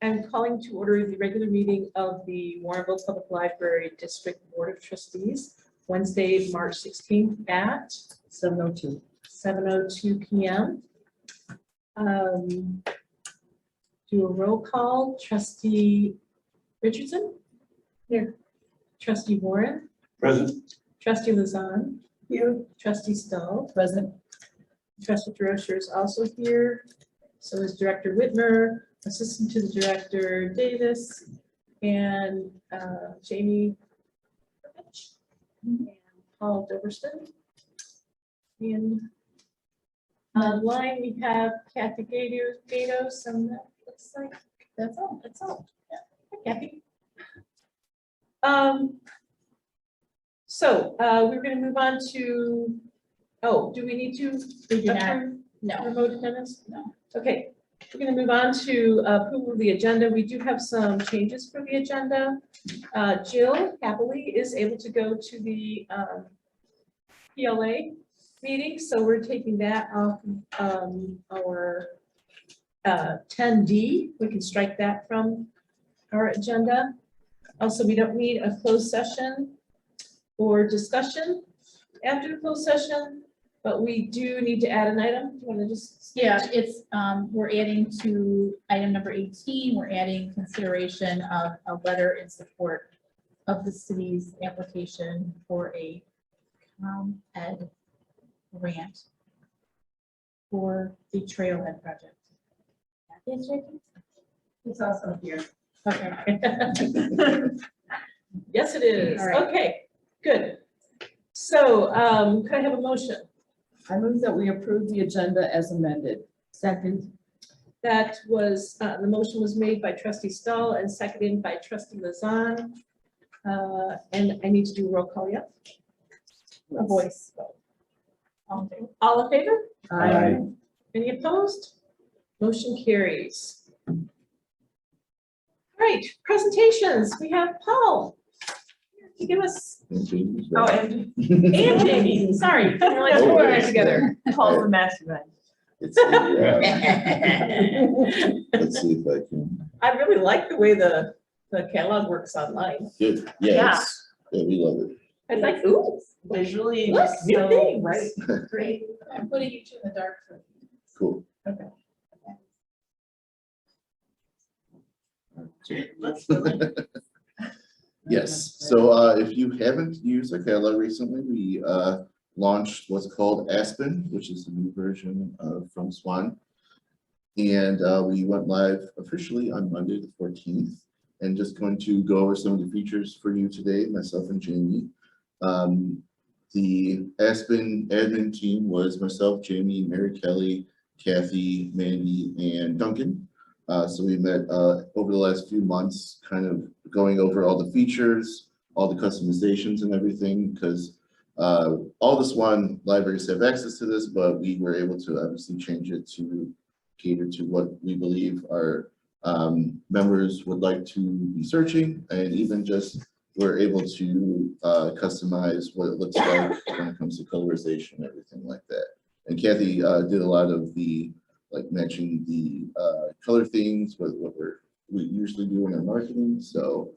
I'm calling to order the regular meeting of the Warrenville Public Library District Board of Trustees, Wednesday, March 16th at 7:02 p.m. Do a roll call. Trustee Richardson? Here. Trustee Warren? Present. Trustee Lazan? Here. Trustee Stahl? Present. Trustee Droscher is also here. So is Director Whitmer, Assistant to the Director Davis, and Jamie and Paul Doberston. In line we have Kathy Gatos, and that looks like that's all. That's all. Yeah. Hi, Kathy. So we're going to move on to. Oh, do we need to? We do not. No. Remote attendance? No. Okay, we're going to move on to approval of the agenda. We do have some changes for the agenda. Jill happily is able to go to the PLA meeting, so we're taking that off our 10D. We can strike that from our agenda. Also, we don't need a closed session or discussion after the closed session, but we do need to add an item. Do you want to just? Yeah, it's, we're adding to item number 18, we're adding consideration of a letter in support of the city's application for a ed grant for the trailhead project. It's also here. Okay. Yes, it is. All right. Okay, good. So could I have a motion? I move that we approve the agenda as amended. Second. That was, the motion was made by Trustee Stahl and seconded by Trustee Lazan. And I need to do a roll call, yeah? A voice vote. All in favor? Aye. Any opposed? Motion carries. All right, presentations. We have Paul. Can you give us, Oh, and and Jamie, sorry, I realized we were together. Paul's the mastermind. Let's see if I can. I really like the way the catalog works online. Good. Yeah. Yeah, we love it. I was like, ooh, Visually, look, new so things. right. Great. I'm putting you two in the dark. Cool. Yes. So if you haven't used our catalog recently, we launched what's called Aspen, which is the new version from Swan. And we went live officially on Monday, the 14th, and just going to go over some of the features for you today, myself and Jamie. The Aspen admin team was myself, Jamie, Mary Kelly, Kathy, Mandy, and Duncan. So we met over the last few months, kind of going over all the features, all the customizations and everything, because all the Swan libraries have access to this, but we were able to obviously change it to cater to what we believe our members would like to be searching, and even just we're able to customize what it looks like when it comes to colorization and everything like that. And Kathy did a lot of the like matching the color themes with what we usually do in our marketing. So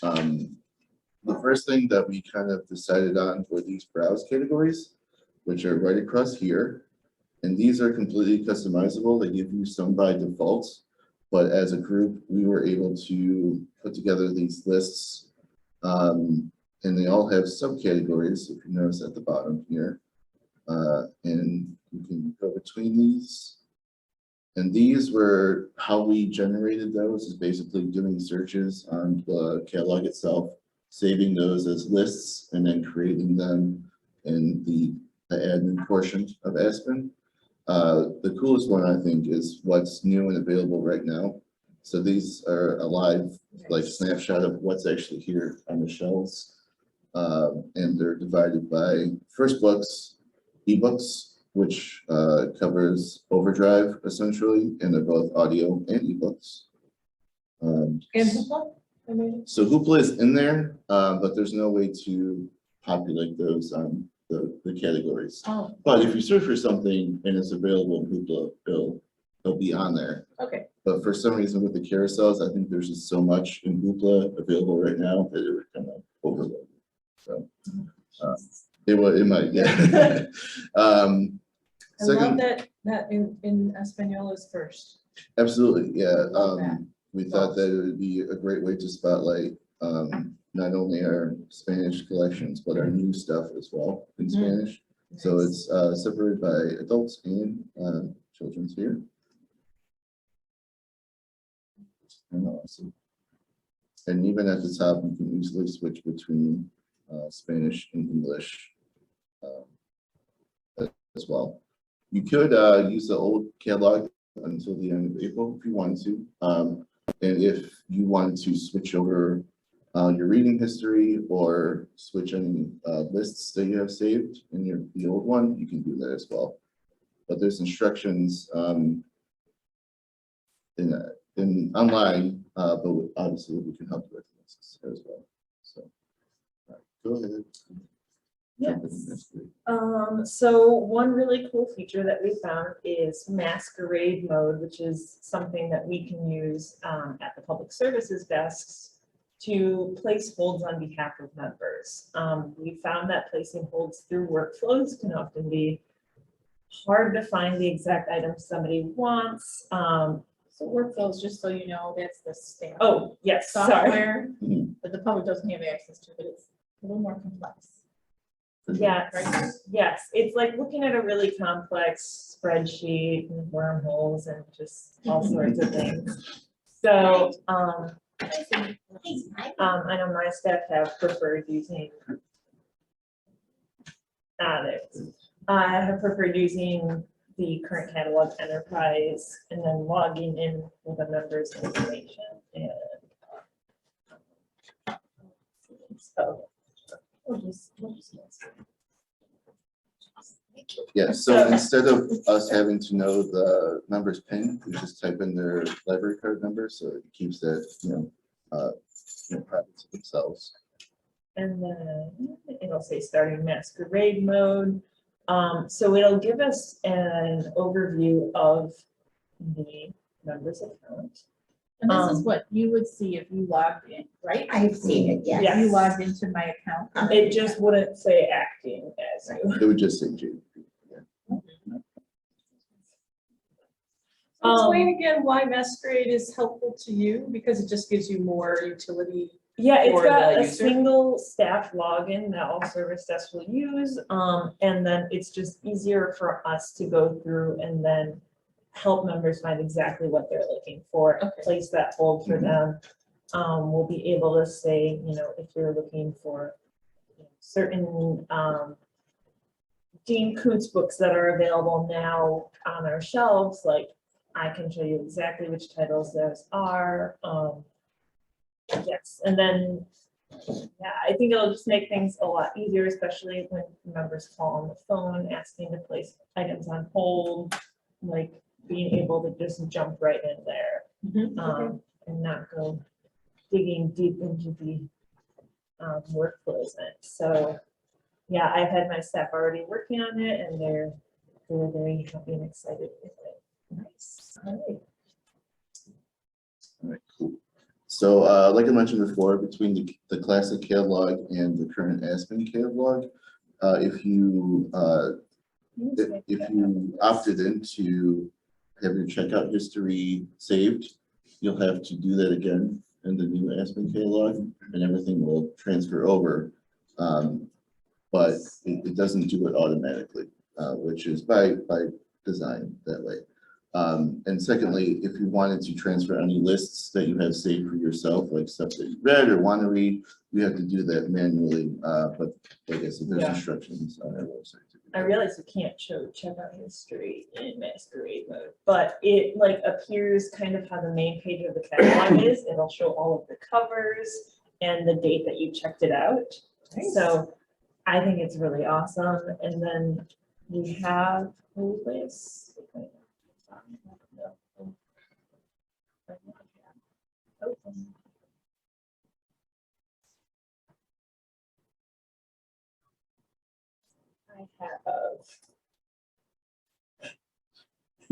the first thing that we kind of decided on were these browse categories, which are right across here. And these are completely customizable. They give you some by default, but as a group, we were able to put together these lists, and they all have subcategories, if you notice at the bottom here. And you can go between these. And these were how we generated those, is basically doing searches on the catalog itself, saving those as lists, and then creating them in the admin portion of Aspen. The coolest one, I think, is what's new and available right now. So these are a live like snapshot of what's actually here on the shelves. And they're divided by first books, ebooks, which covers Overdrive essentially, and they're both audio and ebooks. And Hoopla? I mean, So Hoopla is in there, but there's no way to populate those on the categories. oh, But if you search for something and it's available in Hoopla, it'll be on there. okay. But for some reason with the carousels, I think there's just so much in Hoopla available right now that it would kind of overload. So it might, yeah. I love Second, that in Espanol is first. absolutely, yeah. Love that. We thought that it would be a great way to spotlight not only our Spanish collections, but our new stuff as well in Spanish. So Nice. it's separated by adults and children's here. And awesome. And even at the top, you can easily switch between Spanish and English as well. You could use the old catalog until the end of April if you wanted to. And if you wanted to switch over your reading history or switch any lists that you have saved in the old one, you can do that as well. But there's instructions in online, but obviously we can help you with this as well. So, all right, go ahead. Yes. So one really cool feature that we found is masquerade mode, which is something that we can use at the public services desks to place holds on behalf of members. We found that placing holds through workflows can often be hard to find the exact item somebody wants. So workflows, just so you know, that's the staff Oh, yes, sorry. software Mhm. that the public doesn't have access to, but it's a little more complex. Yes, Right. yes, it's like looking at a really complex spreadsheet and wormholes and just all sorts of things. So, I know my staff have preferred using. I have preferred using the current catalog enterprise and then logging in with a member's information and. So. Yeah, so instead of us having to know the member's PIN, we just type in their library card number, so it keeps that, private to themselves. And then it'll say starting masquerade mode. So it'll give us an overview of the member's account. And this is what you would see if you logged in, right? I've seen it, yes. Yeah. If you logged into my account. It just wouldn't say acting as you. It would just say JP. Explain again why masquerade is helpful to you, because it just gives you more utility. Yeah, it's For got the a user? single staff login that all service desks will use. And then it's just easier for us to go through and then help members find exactly what they're looking for, Okay. place that hold for them. We'll be able to say, if you're looking for certain Dean Koontz books that are available now on our shelves, like I can show you exactly which titles those are. Yes, and then, yeah, I think it'll just make things a lot easier, especially when members call on the phone asking to place items on hold, like being able to just jump right in there. And not go digging deep into the workflows. So, yeah, I've had my staff already working on it and they're very happy and excited with it. Nice. All right. All right, cool. So like I mentioned before, between the classic catalog and the current Aspen catalog, if you opted in to have your checkout history saved, you'll have to do that again in the new Aspen catalog, and everything will transfer over. But it doesn't do it automatically, which is by design that way. And secondly, if you wanted to transfer any lists that you have saved for yourself, like stuff that you read or want to read, you have to do that manually. But like I said, there's Yeah. instructions on our website. to do I that. realize you can't show checkout history in masquerade mode, but it like appears kind of how the main page of the catalog is. It'll show all of the covers and the date that you checked it out. So I think it's really awesome. And then we have this. I have.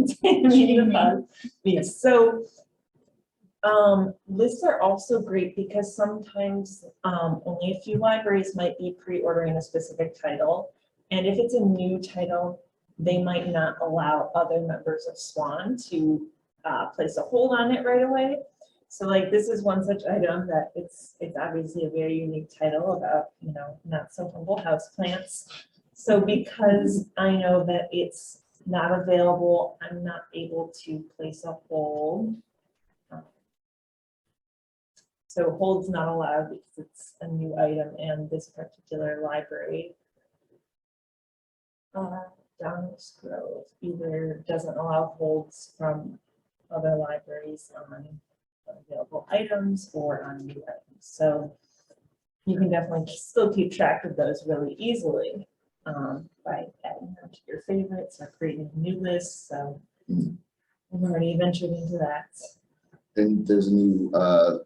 Taming the Potted Beast. So lists are also great because sometimes only a few libraries might be pre-ordering a specific title. And if it's a new title, they might not allow other members of SWAN to place a hold on it right away. So like this is one such item that it's obviously a very unique title about, you know, not so humble houseplants. So because I know that it's not available, I'm not able to place a hold. So hold's not allowed because it's a new item and this particular library, Downers Grove, either doesn't allow holds from other libraries on available items or on new items. So you can definitely still keep track of those really easily by adding them to your favorites or creating a new list. So we've already ventured into that. And there's a new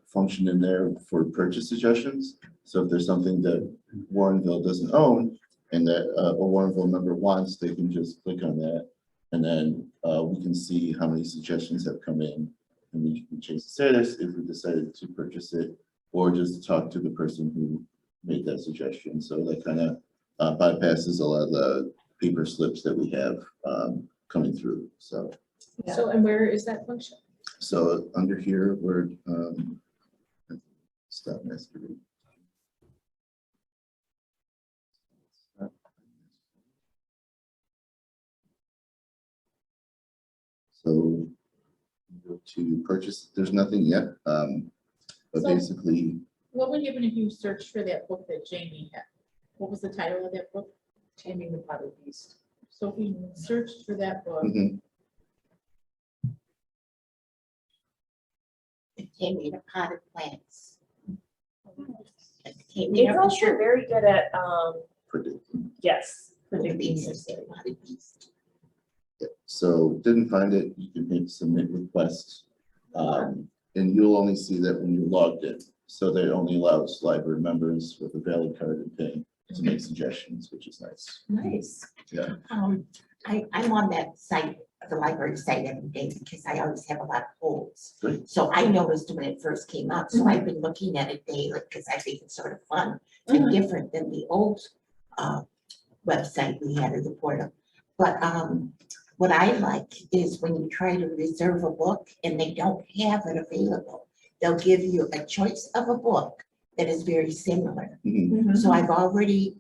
function in there for purchase suggestions. So if there's something that Warrenville doesn't own and that a Warrenville member wants, they can just click on that. And then we can see how many suggestions have come in. And we can change the status if we decided to purchase it or just talk to the person who made that suggestion. So that kind of bypasses a lot of the paper slips that we have coming through. So, Yeah. So, and where is that function? so under here, we're stop masquerade. So go to purchase, there's nothing yet, but So- basically, What would happen if you searched for that book that Jamie had? What was the title of that book? Taming the Potted Beast. So if we searched for that book, mhm, Taming the potted plants. It's also very good at, predict. yes, predicting your Beast, state. potted beast. Yeah, so didn't find it, you can hit submit request. And you'll only see that when you're logged in. So that only allows library members with a valid card and PIN to make suggestions, which is nice. Nice. Yeah. I'm on that site, the library site every day because I always have a lot of holds. Great. So I noticed when it first came up, so I've been looking at it daily because I think it's sort of fun and different than the old website we had or the portal. But what I like is when you try to reserve a book and they don't have it available, they'll give you a choice of a book that is very similar. Mhm. So I've already,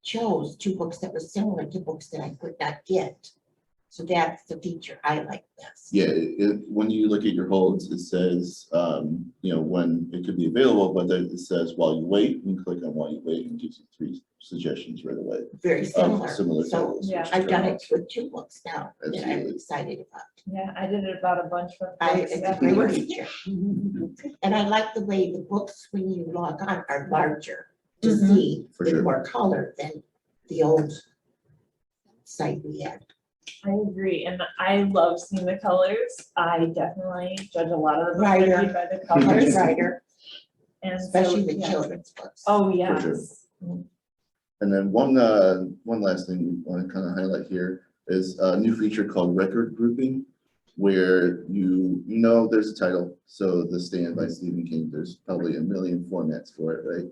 chose two books that were similar to books that I could not get. So that's the feature I like best. Yeah, when you look at your holds, it says, when it could be available, but then it says while you wait, you can click on while you wait and gives you 3 suggestions right away. Very similar. Similar So titles. Yeah. which I've is done kinda it with 2 books now that I'm Absolutely. excited about. Yeah, I did it about a bunch of books. It's a every great week. feature. And I like the way the books, when you log on, are larger to Mhm. see, For with sure. more color than the old site we had. I agree, and I love seeing the colors. I definitely judge a lot of the books I Brighter. read by the Much colors. brighter, And so, especially the yeah. children's books. Oh, sure. yes. And then one last thing we want to kind of highlight here is a new feature called record grouping, where you know there's a title. So The Stand by Stephen King, there's probably a million formats for it, right?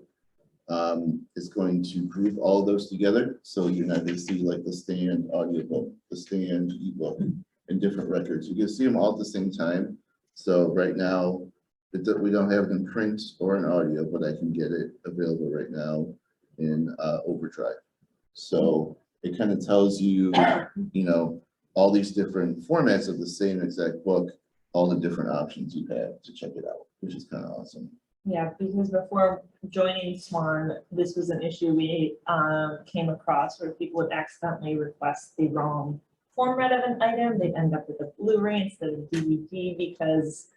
It's going to group all of those together. So you're not going to see like The Stand audiobook, The Stand ebook, and different records. You can see them all at the same time. So right now, we don't have it in print or in audio, but I can get it available right now in Overdrive. So it kind of tells you, all these different formats of the same exact book, all the different options you have to check it out, which is kind of awesome. Yeah, because before joining Swan, this was an issue we came across where people would accidentally request the wrong format of an item. They'd end up with a Blu-ray instead of DVD because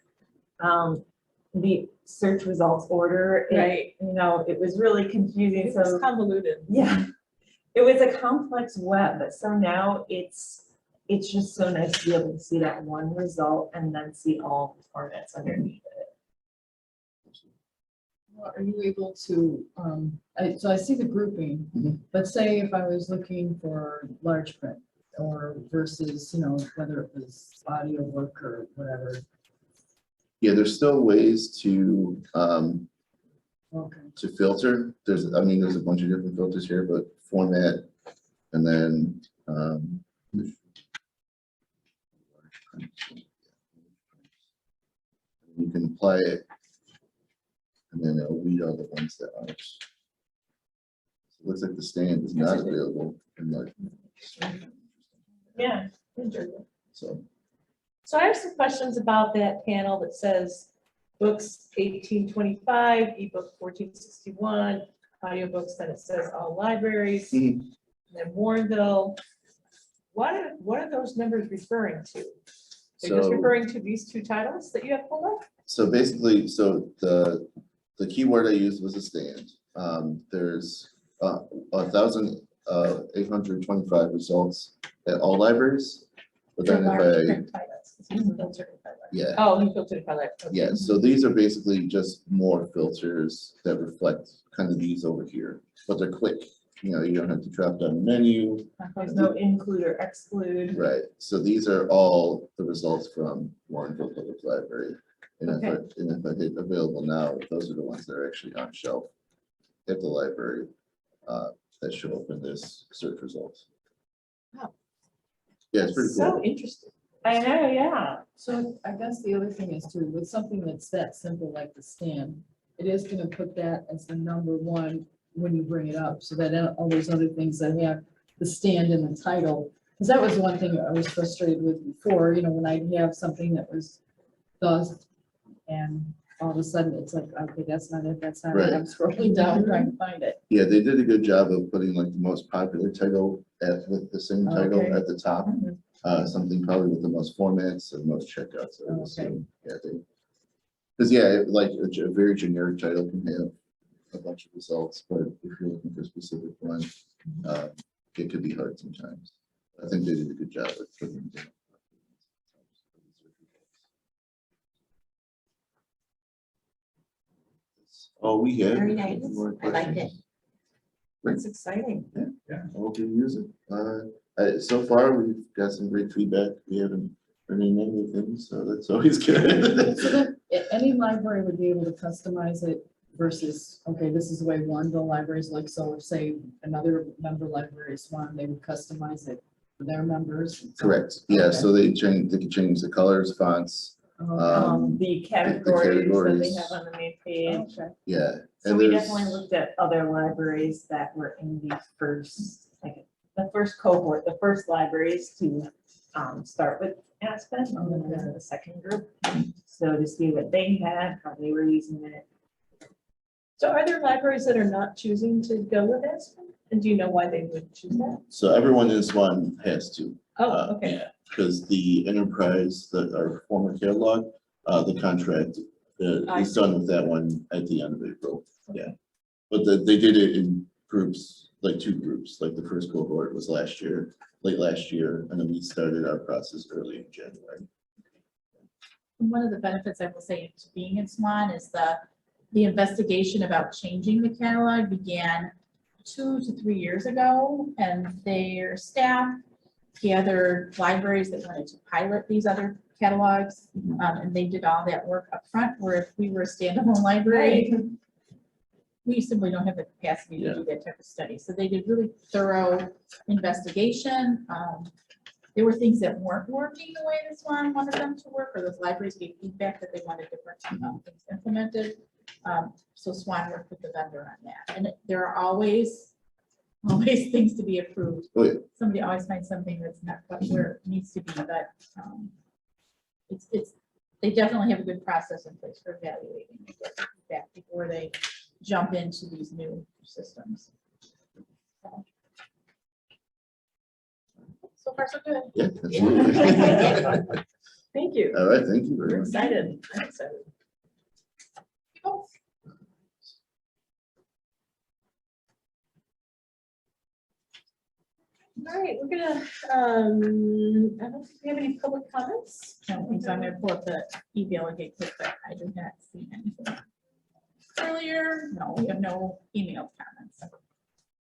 the search results order, Right. it was really confusing. It's So convoluted. yeah, it was a complex web. So now it's just so nice to be able to see that one result and then see all the formats underneath it. Are you able to, so I see the grouping, Mhm. but say if I was looking for large print, or versus, you know, whether it was audio book or whatever. Yeah, there's still ways to, Okay. to filter. There's a bunch of different filters here, but format, and then, you can apply it, and then it'll read all the ones that aren't. So it looks like the stand is not available in like, Yeah. so. So I have some questions about that panel that says books 1825, ebook 1461, audiobooks, then it says all libraries, Mhm. and then Warrenville. What are those numbers referring to? They're just So- referring to these two titles that you have pulled up? So basically, the keyword I used was a stand. There's 1,825 results at all libraries. But then if I, yeah, Oh, you filtered it by like. okay. yeah, so these are basically just more filters that reflect kind of these over here, but they're quick. You know, you don't have to drop down the menu, There's no include or exclude. right? So these are all the results from Warrenville Public Library. And if I hit available now, those are the ones that are actually on shelf at the library that show up in this search results. Wow. Yeah, it's pretty So cool. interesting. I know, yeah. So I guess the other thing is too, with something that's that simple like the stand, it is gonna put that as the number one when you bring it up, so that all those other things that have the stand in the title. Because that was one thing I was frustrated with before, you know, when I have something that was thus, and all of a sudden it's like, okay, that's not it, that's not it. Right. I'm scrolling down trying to find it. Yeah, they did a good job of putting like the most popular title with the same title Okay. at the top. Something probably with the most formats and most checkouts. I would Okay. assume. Yeah, because yeah, like a very generic title can have a bunch of results, but if you're looking for a specific one, it could be hard sometimes. I think they did a good job at putting it in. Oh, we have. Very nice. More I liked it. questions? That's exciting. I'll give use it. So far, we've got some great feedback. We haven't heard any negative things, so that's always good. So that any library would be able to customize it versus, okay, this is the way Warrenville libraries like, so if say another member library is one, they would customize it for their members. Correct. Yeah, Okay. so they can change the colors, fonts. The categories that they categories. have on the main page. Okay. Yeah. So and we there's- definitely looked at other libraries that were in the first, like, the first cohort, the first libraries to start with Aspen, and then there's the second group. So to see what they had, how they were using it. So are there libraries that are not choosing to go with Aspen? And do you know why they would choose that? So everyone in this one has to. Oh, okay. Because the enterprise, our former catalog, the contract I is done with that one at the end of April. Yeah. But they did it in groups, like 2 groups, like the first cohort was late last year, and then we started our process early in January. One of the benefits I will say to being in Swan is the investigation about changing the catalog began 2 to 3 years ago, and their staff gathered libraries that wanted to pilot these other catalogs, and they did all that work up front. Where if we were a standalone library, we simply don't have the capacity to do that type of study. So they did really thorough investigation. There were things that weren't working the way this one wanted them to work, or those libraries gave feedback that they wanted different things implemented. So Swan worked with the vendor on that, and there are always things to be approved. Oh, yeah. Somebody always finds something that's not quite where it needs to be, but they definitely have a good process in place for evaluating and getting feedback before they jump into these new systems. So far, so good. Yeah, absolutely. Thank you. All right, thank you We're very much. excited. I'm excited. People? All right, we're gonna, I don't think we have any public comments. I don't think so. I'm gonna pull up the email and get quick, but I do not see anything. Earlier, no, we have no email comments.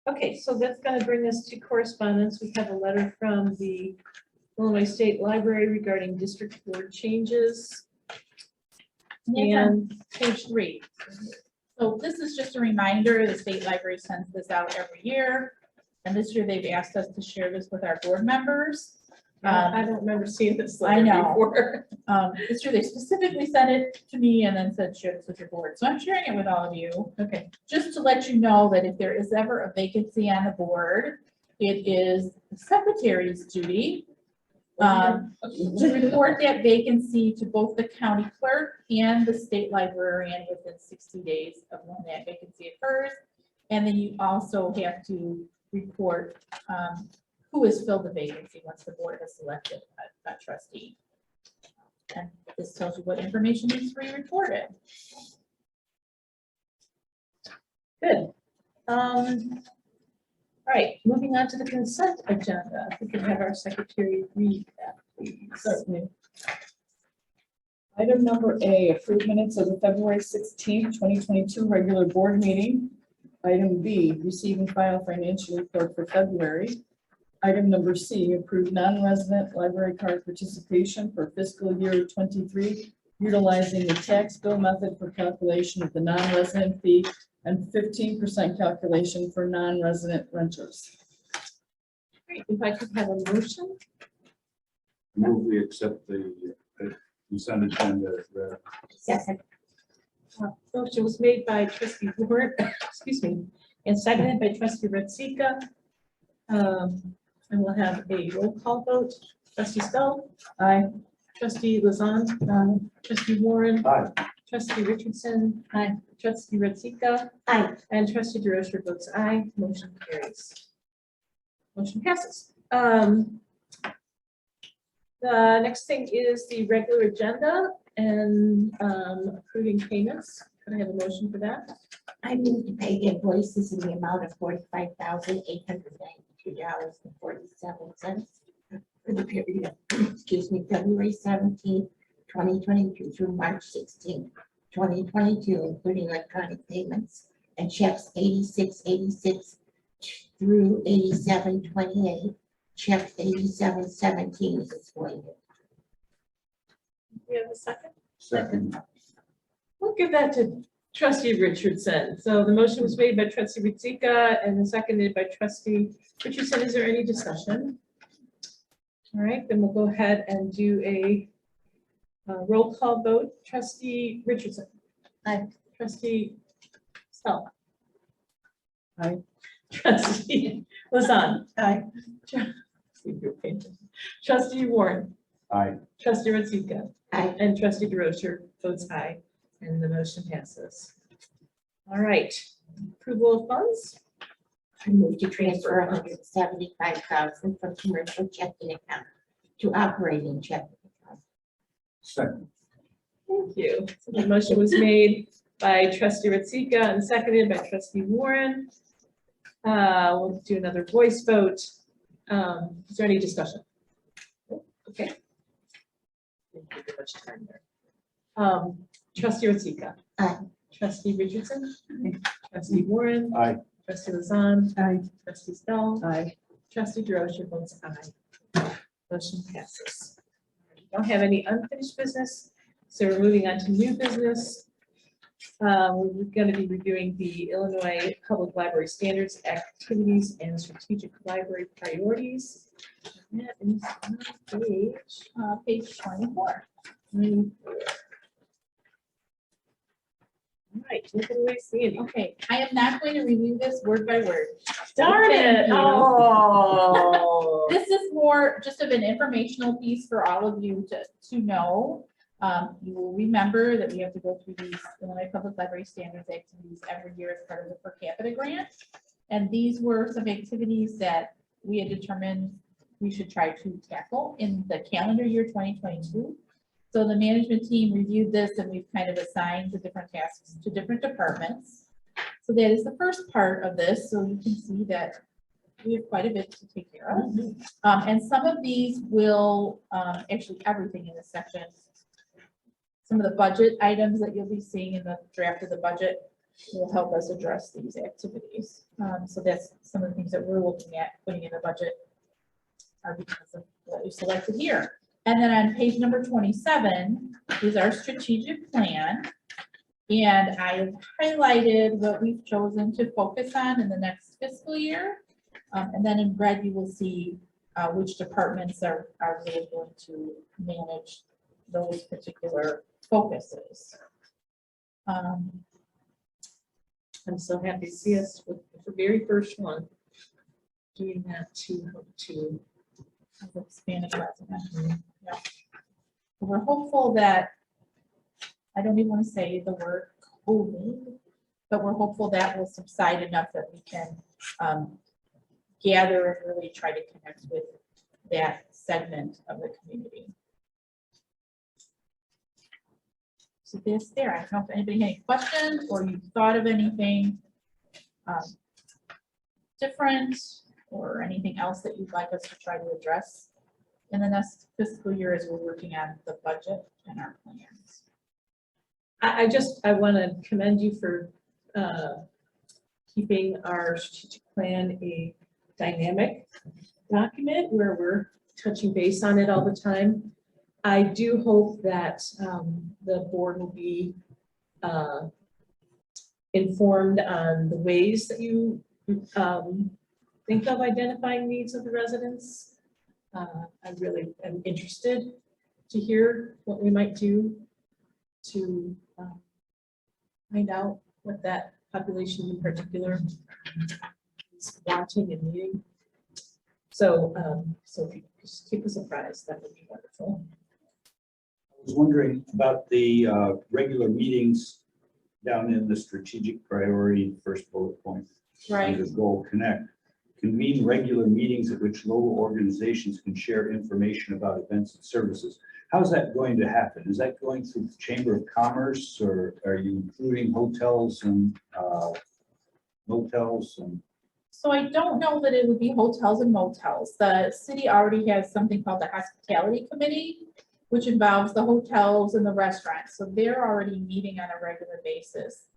Okay, so that's gonna bring us to correspondence. We have a letter from the Illinois State Library regarding district board changes. And on And page 3. So this is just a reminder, the state library sends this out every year. And this year they've asked us to share this with our board members. I don't remember seeing this I letter know. before. This year they specifically sent it to me and then said share this with your board. So I'm sharing it with all of you. Okay, Just to let you know that if there is ever a vacancy on the board, it is the secretary's duty to report that vacancy to both the county clerk and the state librarian within 60 days of when that vacancy occurs. And then you also have to report who has filled the vacancy once the board has selected a trustee. And this tells you what information needs to be reported. good. All right, moving on to the consent agenda. If we could have our secretary read that, please. Certainly. Item number A, approved minutes of the February 16th, 2022 regular board meeting. Item B, receive and file financial report for February. Item number C, approved non-resident library card participation for fiscal year 23, utilizing the tax bill method for calculation of the non-resident fee and 15% calculation for non-resident renters. Great, if I could have a motion. Move we accept the consent agenda as read. Second, Motion was made by trustee Warren, excuse me, and seconded by trustee Retzika. And we'll have a roll call vote. Trustee Stoll, Aye. trustee Lazan, trustee Warren, Aye. trustee Richardson, trustee Retzika, aye, and trustee DeRocher votes aye. Motion carries. Motion passes. The next thing is the regular agenda and approving payments. Can I have a motion for that? I move to pay invoices in the amount of $45,892.47 for the period of, excuse me, February 17th, 2022 through March 16th, 2022, including electronic payments and checks 8686 through 8728. Check 8717 is voided. We have a second? Second. We'll give that to trustee Richardson. So the motion was made by trustee Ritzika and seconded by trustee Richardson. Is there any discussion? All right, then we'll go ahead and do a roll call vote. Trustee Richardson. Aye. Trustee Stoll. Aye. Trustee Lazan. Aye. Trustee Warren. Aye. Trustee Ritzika. Aye. And trustee DeRocher votes aye, and the motion passes. All right, approval of funds? I move to transfer $175,000 from commercial checking account to operating checking account. Second. Thank you. So the motion was made by trustee Ritzika and seconded by trustee Warren. We'll do another voice vote. Is there any discussion? Okay. Didn't give you much time there. Trustee Ritzika. Aye. Trustee Richardson. Trustee Warren. Aye. Trustee Lazan. Aye. Trustee Stoll. Aye. Trustee DeRocher votes aye. Motion passes. We don't have any unfinished business, so we're moving on to new business. We're going to be reviewing the Illinois Public Library Standards, Activities, and Strategic Library Priorities. And that is on Page 24. 24. All right, take it away, Sandy. Okay, I am not going to review this word by word. Darn Thank it. you. Oh. This is more just of an informational piece for all of you to know. You will remember that we have to go through these Illinois Public Library Standards activities every year as part of the per capita grant. And these were some activities that we had determined we should try to tackle in the calendar year 2022. So the management team reviewed this and we've kind of assigned the different tasks to different departments. So that is the first part of this. So you can see that we have quite a bit to take care of. And some of these will, actually everything in this section, some of the budget items that you'll be seeing in the draft of the budget will help us address these activities. So that's some of the things that we're looking at putting in the budget are because of what we selected here. And then on page number 27 is our strategic plan. And I've highlighted what we've chosen to focus on in the next fiscal year. And then in red, you will see which departments are really going to manage those particular focuses. I'm so happy to see us with the very first one doing that to Of expanded resident. Yeah. We're hopeful that, I don't even want to say the word COVID, but we're hopeful that will subside enough that we can gather and really try to connect with that segment of the community. So this there, I don't know if anybody had any questions or you thought of anything different or anything else that you'd like us to try to address in the next fiscal year as we're working on the budget and our plans. I want to commend you for keeping our strategic plan a dynamic document where we're touching base on it all the time. I do hope that the board will be informed on the ways that you think of identifying needs of the residents. I really am interested to hear what we might do to find out what that population in particular is wanting and needing. So, so if you could just keep us apprised, that would be wonderful. I was wondering about the regular meetings down in the strategic priority, first bullet point. Right. Under Goal Connect. Convene regular meetings at which local organizations can share information about events and services. How's that going to happen? Is that going through the Chamber of Commerce, or are you including hotels and motels and? So I don't know that it would be hotels and motels. The city already has something called the Hospitality Committee, which involves the hotels and the restaurants. So they're already meeting on a regular basis.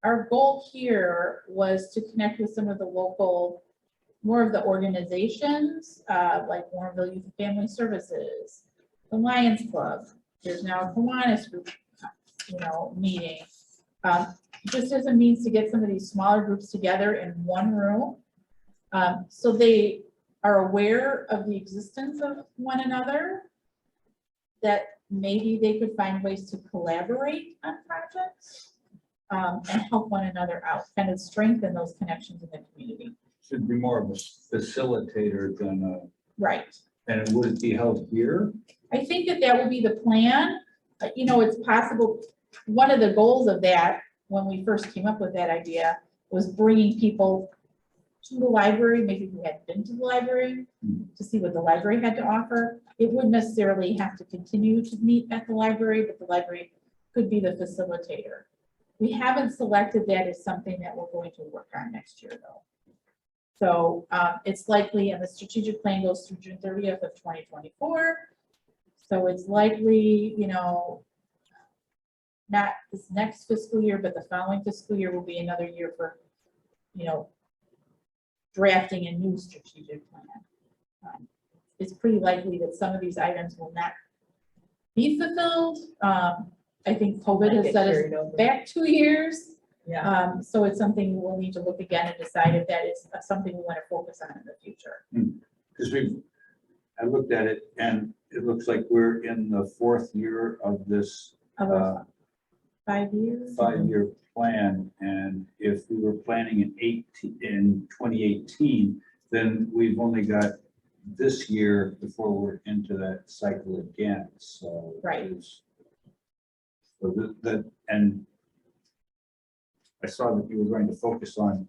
Our goal here was to connect with some of the local, more of the organizations, like Warrenville Youth and Family Services, the Lions Club. There's now a Kiwanis group, meeting. Just as a means to get some of these smaller groups together in one room. So they are aware of the existence of one another, that maybe they could find ways to collaborate on projects and help one another out, kind of strengthen those connections in the community. Should be more of a facilitator than a. Right. And would it be held here? I think that would be the plan. It's possible, one of the goals of that, when we first came up with that idea, was bringing people to the library, maybe who had been to the library, to see what the library had to offer. It wouldn't necessarily have to continue to meet at the library, but the library could be the facilitator. We haven't selected that as something that we're going to work on next year, though. So it's likely, and the strategic plan goes through June 30th of 2024. So it's likely, not this next fiscal year, but the following fiscal year will be another year for, drafting a new strategic plan. It's pretty likely that some of these items will not be fulfilled. I think COVID has set us back 2 years. Yeah. So it's something we'll need to look again and decide if that is something we want to focus on in the future. Because I looked at it and it looks like we're in the 4th year of this About 5 years. 5-year plan. And if we were planning in 2018, then we've only got this year before we're into that cycle again. So Right. So and I saw that you were going to focus on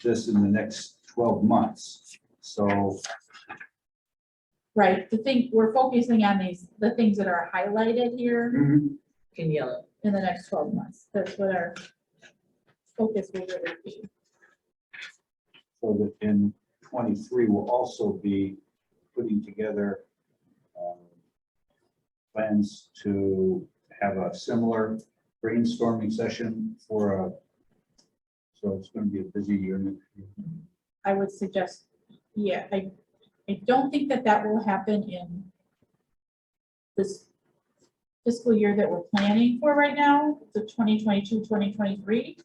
this in the next 12 months. So. Right. The thing we're focusing on the things that are highlighted here Can yell in the next 12 months. That's what our focus will really be. So that in 23, we'll also be putting together plans to have a similar brainstorming session for so it's gonna be a busy year next year. I would suggest, yeah, I don't think that that will happen in this fiscal year that we're planning for right now, the 2022, 2023.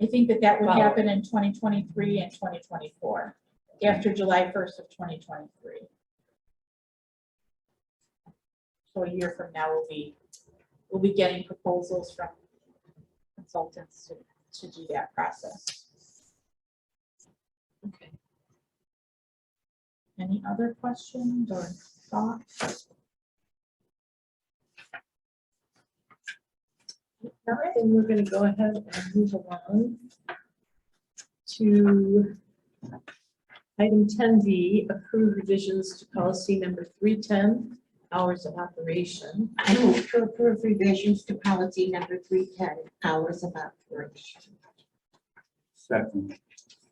I think that that would Wow. happen in 2023 and 2024, after July 1st of 2023. So a year from now, we'll be getting proposals from consultants to do that process. Okay. Any other questions or thoughts? All right, then we're gonna go ahead and move along to item 10V, approve revisions to policy number 310, hours of operation. I move to approve revisions to policy number 310, hours of operation. Second,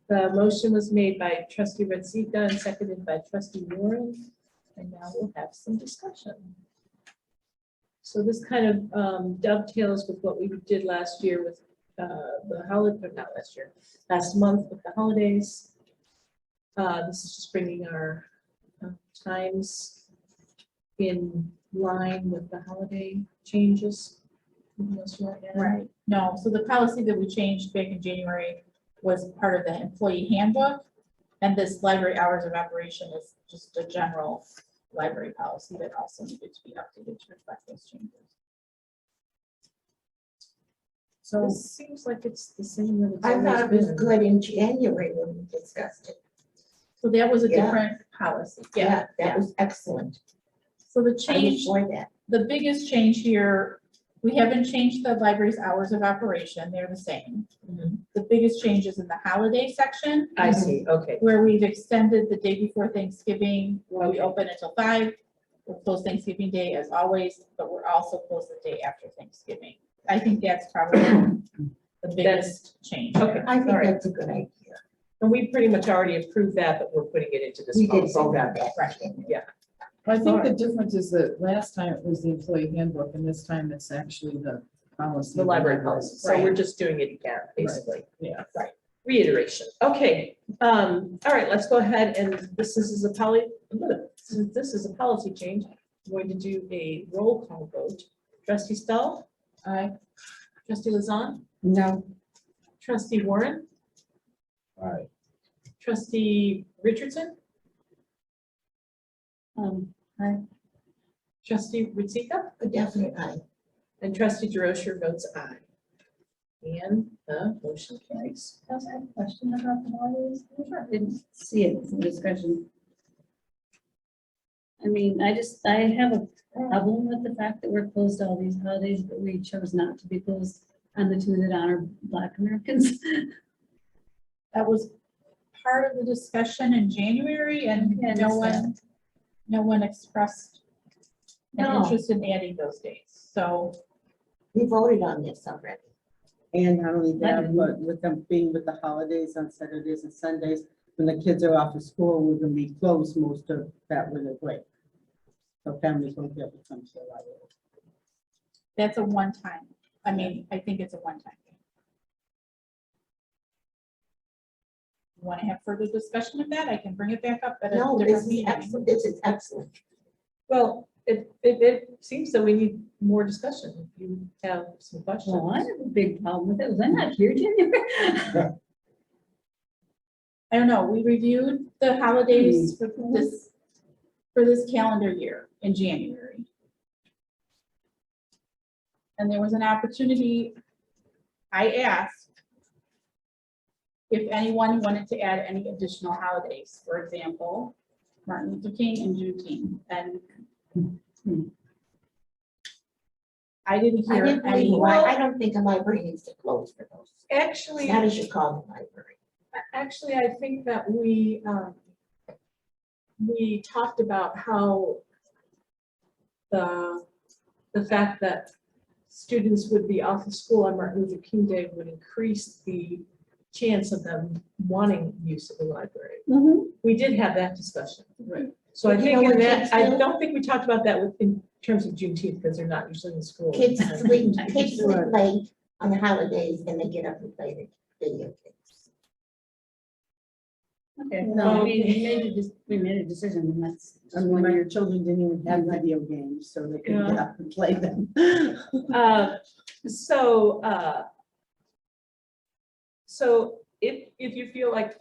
The motion was made by trustee Redsika and seconded by trustee Warren, and now we'll have some discussion. So this kind of dovetails with what we did last year with the holiday, not last year, last month with the holidays. This is just bringing our times in line with the holiday changes. Anything else you want to add? Right, no, so the policy that we changed back in January was part of the employee handbook. And this library hours of operation is just a general library policy that also needed to be updated to reflect those changes. So This seems like it's the same that it's I thought it was always been. good in January when we discussed it. so that was a Yeah. different policy. That was excellent. So the I change, enjoyed that. the biggest change here, we haven't changed the library's hours of operation, they're the same. Mhm. The biggest change is in the holiday section, I see, okay. where we've extended the day before Thanksgiving, where we open until 5. We're closed Thanksgiving Day as always, but we're also closed the day after Thanksgiving. I think that's probably the biggest change. Okay, I think all right. that's a good idea. And we pretty much already approved that, but we're putting it into this We did policy. vote on that. Right. I think the difference is that last time it was the employee handbook and this time it's actually the policy. The library policy, so we're Right. just doing it again, basically. Yeah. Right, reiteration, okay, all right, let's go ahead and this is a since this is a policy change, I'm going to do a roll call vote. Trustee Stoll? Aye. Trustee Lazan? No. Trustee Warren? aye. Trustee Richardson? Aye. Trustee Ritzika? A definite aye. And trustee DeRocher votes aye. And the motion carries. I also have a question about the holidays. I didn't see it in discussion. I mean, I have a problem with the fact that we're closed all these holidays, but we chose not to be closed on the 2 that honor Black Americans. That was part of the discussion in January and Yeah, I no one expressed an No. interest in adding those dates. So We voted on this already. And not only that, didn't. but with them being with the holidays on Saturdays and Sundays, when the kids are off of school, we're gonna be closed most of that winter break. So families won't be able to come to the library. that's a one-time. I mean, I think it's a one-time thing. Want to have further discussion of that? I can bring it back up at a No, this different is meeting. excellent. This is excellent. Well, it seems that we need more discussion. If you have some questions. Well, I have a big problem with it. Was I not here, January? I don't know, we reviewed the holidays for this calendar year in January. And there was an opportunity, I asked if anyone wanted to add any additional holidays, for example, Martin Luther King and Juneteenth, and I didn't I hear didn't believe, anyone. I don't think a library needs to close for those. Actually, That is your call the library. actually, I think that we talked about how the fact that students would be off of school on Martin Luther King Day would increase the chance of them wanting use of the library. We did have that discussion. Right. So I You think know in what that, kids I do? don't think we talked about that in terms of Juneteenth, because they're not usually in school. Kids sleep late on the holidays and they get up and play the video games. Okay, No. well, I mean, we made a decision, and that's I just mean, 1 my year. children didn't even have video games, so they could get up and play them. So if you feel like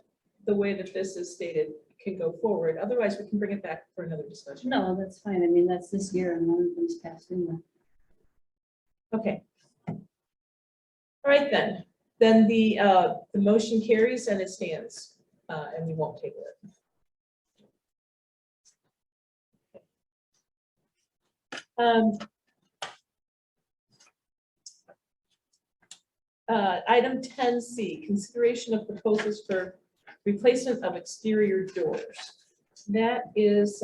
the way that this is stated can go forward, otherwise we can bring it back for another discussion. No, that's fine. I mean, that's this year and one of them's passed in. Okay. All right, then the motion carries and it stands, and we won't table it. Item 10C, consideration of proposals for replacement of exterior doors. That is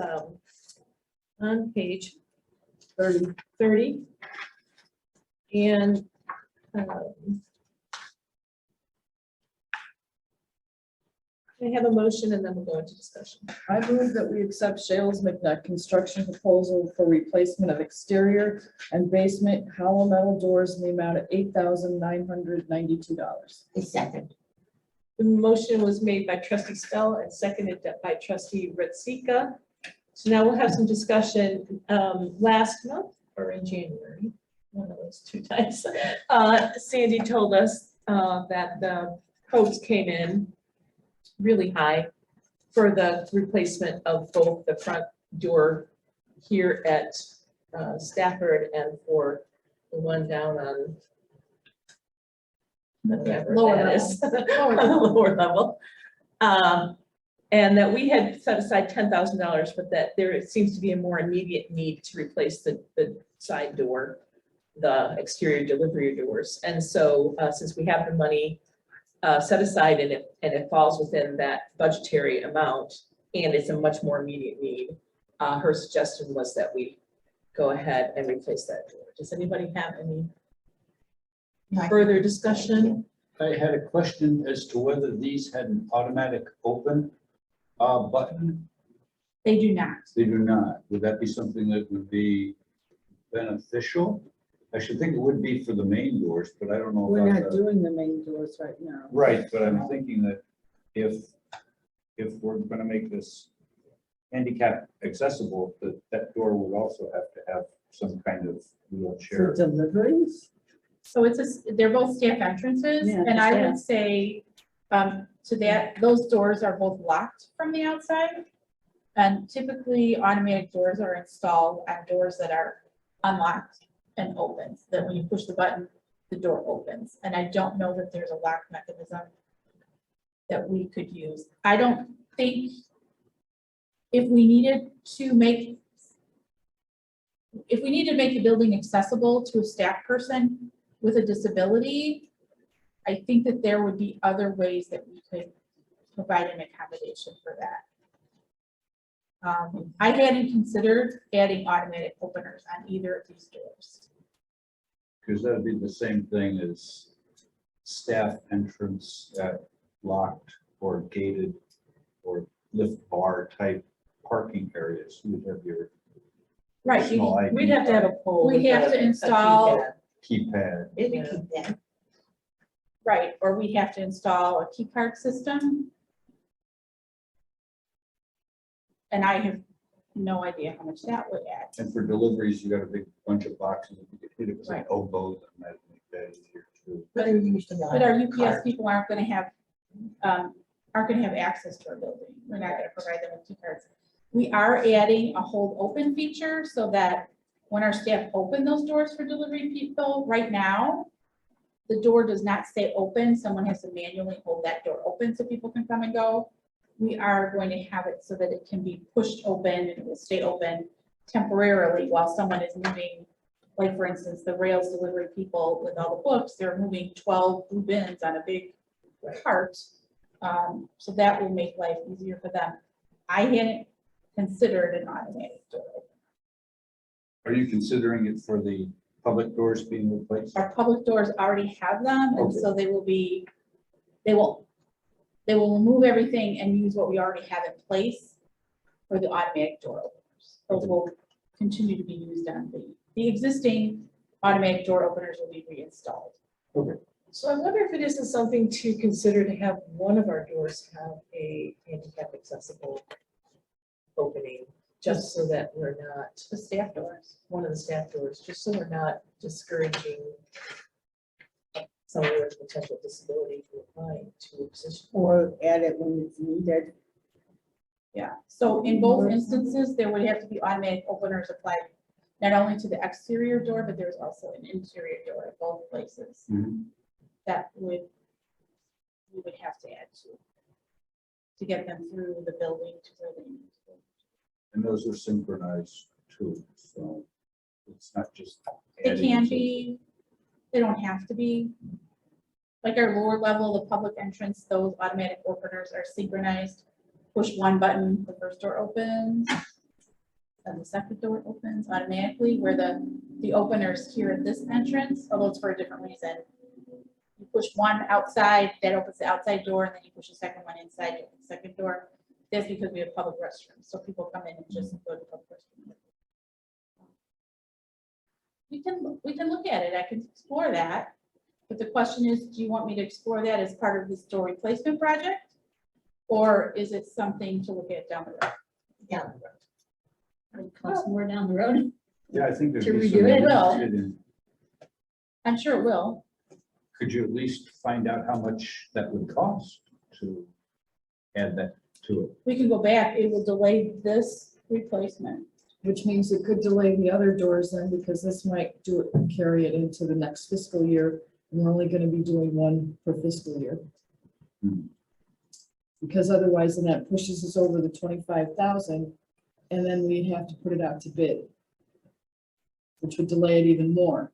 on page 30. And I have a motion and then we'll go into discussion. I move that we accept Shales McNutt construction proposal for replacement of exterior and basement hollow metal doors in the amount of $8,992. A second. The motion was made by trustee Stoll and seconded by trustee Ritzika. So now we'll have some discussion. Last month or in January, one of those 2 times, Sandy told us that the quotes came in really high for the replacement of both the front door here at Stafford and for the one down on whatever Lower that level. is, on the lower level. And that we had set aside $10,000, but that there seems to be a more immediate need to replace the side door, the exterior delivery doors. And so since we have the money set aside and it falls within that budgetary amount, and it's a much more immediate need, her suggestion was that we go ahead and replace that door. Does anybody have any further discussion? I had a question as to whether these had an automatic open button. They do not. They do not. Would that be something that would be beneficial? I should think it would be for the main doors, but I don't know We're about not the. doing the main doors right now. Right, but I'm thinking that if we're gonna make this handicap accessible, that door would also have to have some kind of For wheelchair. deliveries? So they're both staff entrances, Yeah, and I yeah. would say, to that, those doors are both locked from the outside. And typically, automatic doors are installed on doors that are unlocked and open, so that when you push the button, the door opens. And I don't know that there's a lock mechanism that we could use. I don't think if we needed to make the building accessible to a staff person with a disability, I think that there would be other ways that we could provide an accommodation for that. I hadn't considered adding automatic openers on either of these doors. Because that'd be the same thing as staff entrance at locked or gated or lift bar type parking areas. You would have your Right, small ID We'd have to have a poll. We have to install- keypad. Maybe keep that. right, or we have to install a key card system. And I have no idea how much that would add. And for deliveries, you got a big bunch of boxes. You could hit it with an Right. elbow, that might make that easier too. But they're usually on But our a UPS cart. people aren't gonna have access to our building. We're not gonna provide them with key cards. We are adding a hold open feature so that when our staff open those doors for delivery people, right now, the door does not stay open. Someone has to manually hold that door open so people can come and go. We are going to have it so that it can be pushed open and it will stay open temporarily while someone is moving. Like, for instance, the rails delivery people with all the books, they're moving 12 blue bins on a big cart. So that will make life easier for them. I hadn't considered an automatic door. Are you considering it for the public doors being replaced? Our public doors already have them, and Okay. so they will remove everything and use what we already have in place for the automatic door openers. Those will continue to be used on the existing automatic door openers will be reinstalled. Okay. So I wonder if it isn't something to consider to have one of our doors have a handicap accessible opening, just so that we're not, The staff doors. one of the staff doors, just so we're not discouraging someone with potential disability from applying to a position. Or add it when it's needed. Yeah, so in both instances, there would have to be automatic openers applied, not only to the exterior door, but there's also an interior door at both places. Mhm. That we would have to add to get them through the building to where they need to go. And those are synchronized too, so it's not just. They adding can to- be, they don't have to be. Like our lower level, the public entrance, those automatic openers are synchronized. Push one button, the first door opens, and the second door opens automatically, where the openers here at this entrance, although it's for a different reason. You push one outside, that opens the outside door, and then you push the second one inside, you open the second door. That's because we have public restrooms, so people come in and just go to the public restroom. We can look at it, I can explore that, but the question is, do you want me to explore that as part of this door replacement project? Or is it something to look at down the road? Yeah. It costs more down the road. Yeah, I think there'd To be some. redo it? Well- benefit in- I'm sure it will. Could you at least find out how much that would cost to add that to it? We can go back, it will delay this replacement. Which means it could delay the other doors then, because this might do it, carry it into the next fiscal year. And we're only gonna be doing one per fiscal year. Hmm. Because otherwise, then that pushes us over the 25,000, and then we'd have to put it out to bid, which would delay it even more.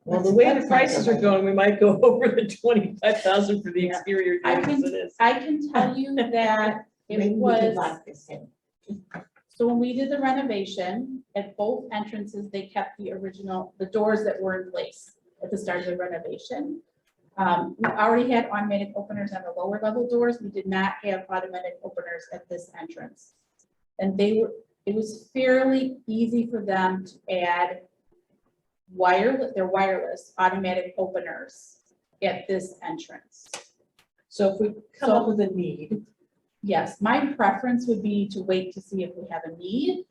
Well, the way the prices are going, we might go over the 25,000 for the Yeah. exterior I doors can- as it is. I can tell you that Maybe it we could was, lock this in. so when we did the renovation, at both entrances, they kept the original, the doors that were in place at the start of the renovation. We already had automatic openers on the lower level doors. We did not have automatic openers at this entrance. And it was fairly easy for them to add their wireless automatic openers at this entrance. So if we come up with a need, Yes, my preference would be to wait to see if we have a need.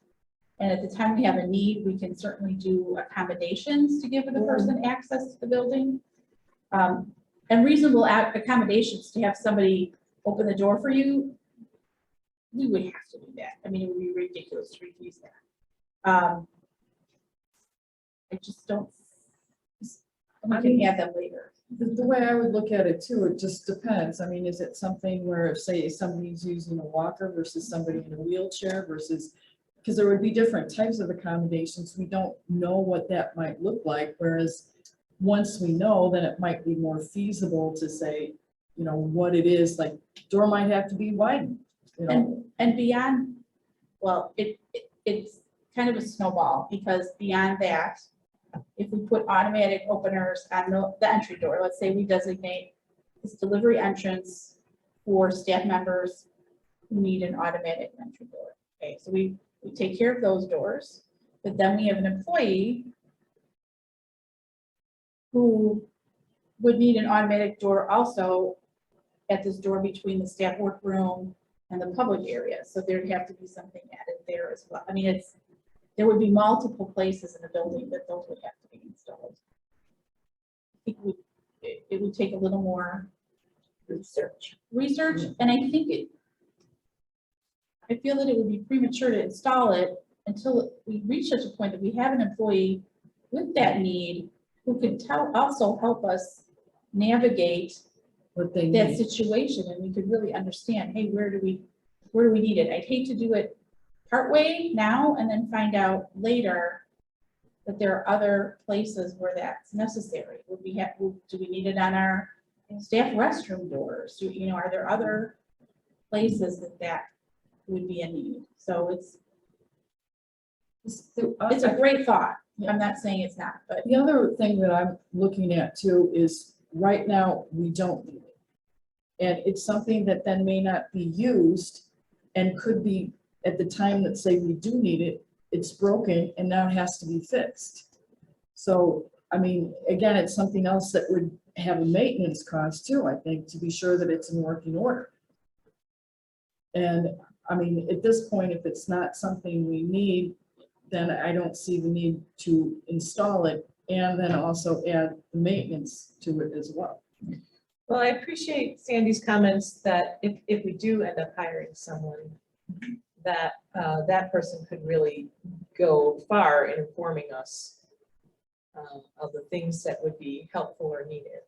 And at the time we have a need, we can certainly do accommodations to give the person access to the building. And reasonable accommodations to have somebody open the door for you, we would have to do that. I mean, it would be ridiculous to refuse that. I just don't, we can add them later. The way I would look at it too, it just depends. I mean, is it something where, say, somebody's using a walker versus somebody in a wheelchair versus, because there would be different types of accommodations. We don't know what that might look like, whereas once we know, then it might be more feasible to say, you know, what it is, like door might have to be widened, you know. And beyond, well, it's kind of a snowball, because beyond that, if we put automatic openers on the entry door, let's say we designate this delivery entrance for staff members who need an automatic entry door. Okay, so we take care of those doors, but then we have an employee who would need an automatic door also at this door between the staff workroom and the public area. So there'd have to be something added there as well. I mean, there would be multiple places in the building that those would have to be installed. I think it would take a little more research, and I think I feel that it would be premature to install it until we reach such a point that we have an employee with that need who could also help us navigate What they that need. situation, and we could really understand, hey, where do we need it? I'd hate to do it partway now and then find out later that there are other places where that's necessary. Do we need it on our staff restroom doors? Are there other places that would be a need? So it's a great thought. I'm not saying it's not, but The other thing that I'm looking at too is right now, we don't need it. And it's something that then may not be used and could be at the time that say we do need it, it's broken and now it has to be fixed. So I mean, again, it's something else that would have a maintenance cost too, I think, to be sure that it's in working order. And I mean, at this point, if it's not something we need, then I don't see the need to install it and then also add the maintenance to it as well. Well, I appreciate Sandy's comments that if we do end up hiring someone, that that person could really go far in informing us of the things that would be helpful or needed.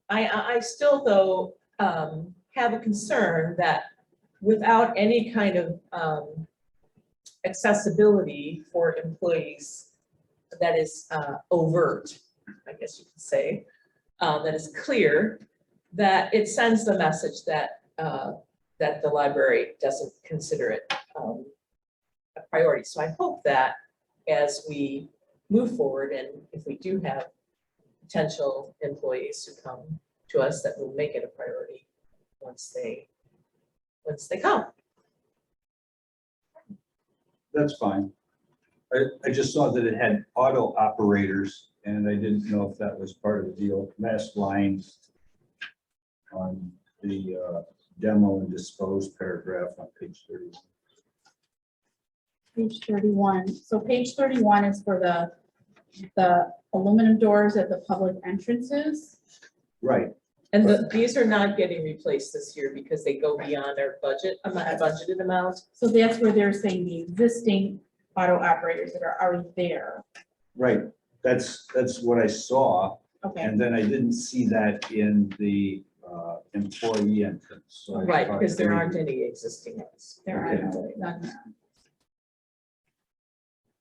I still, though, have a concern that without any kind of accessibility for employees that is overt, I guess you could say, that is clear, that it sends the message that that the library doesn't consider it a priority. So I hope that as we move forward, and if we do have potential employees who come to us, that will make it a priority once they come. That's fine. I just saw that it had auto operators, and I didn't know if that was part of the deal. Last line on the demo and dispose paragraph on page 30. Page 31. So page 31 is for the aluminum doors at the public entrances. Right. And these are not getting replaced this year because they go beyond our budgeted amount. So that's where they're saying the existing auto operators that are already there. Right. That's what I saw. Okay. And then I didn't see that in the employee entrance. So I Right, thought because there maybe- aren't any existing ones. There are Okay. none now.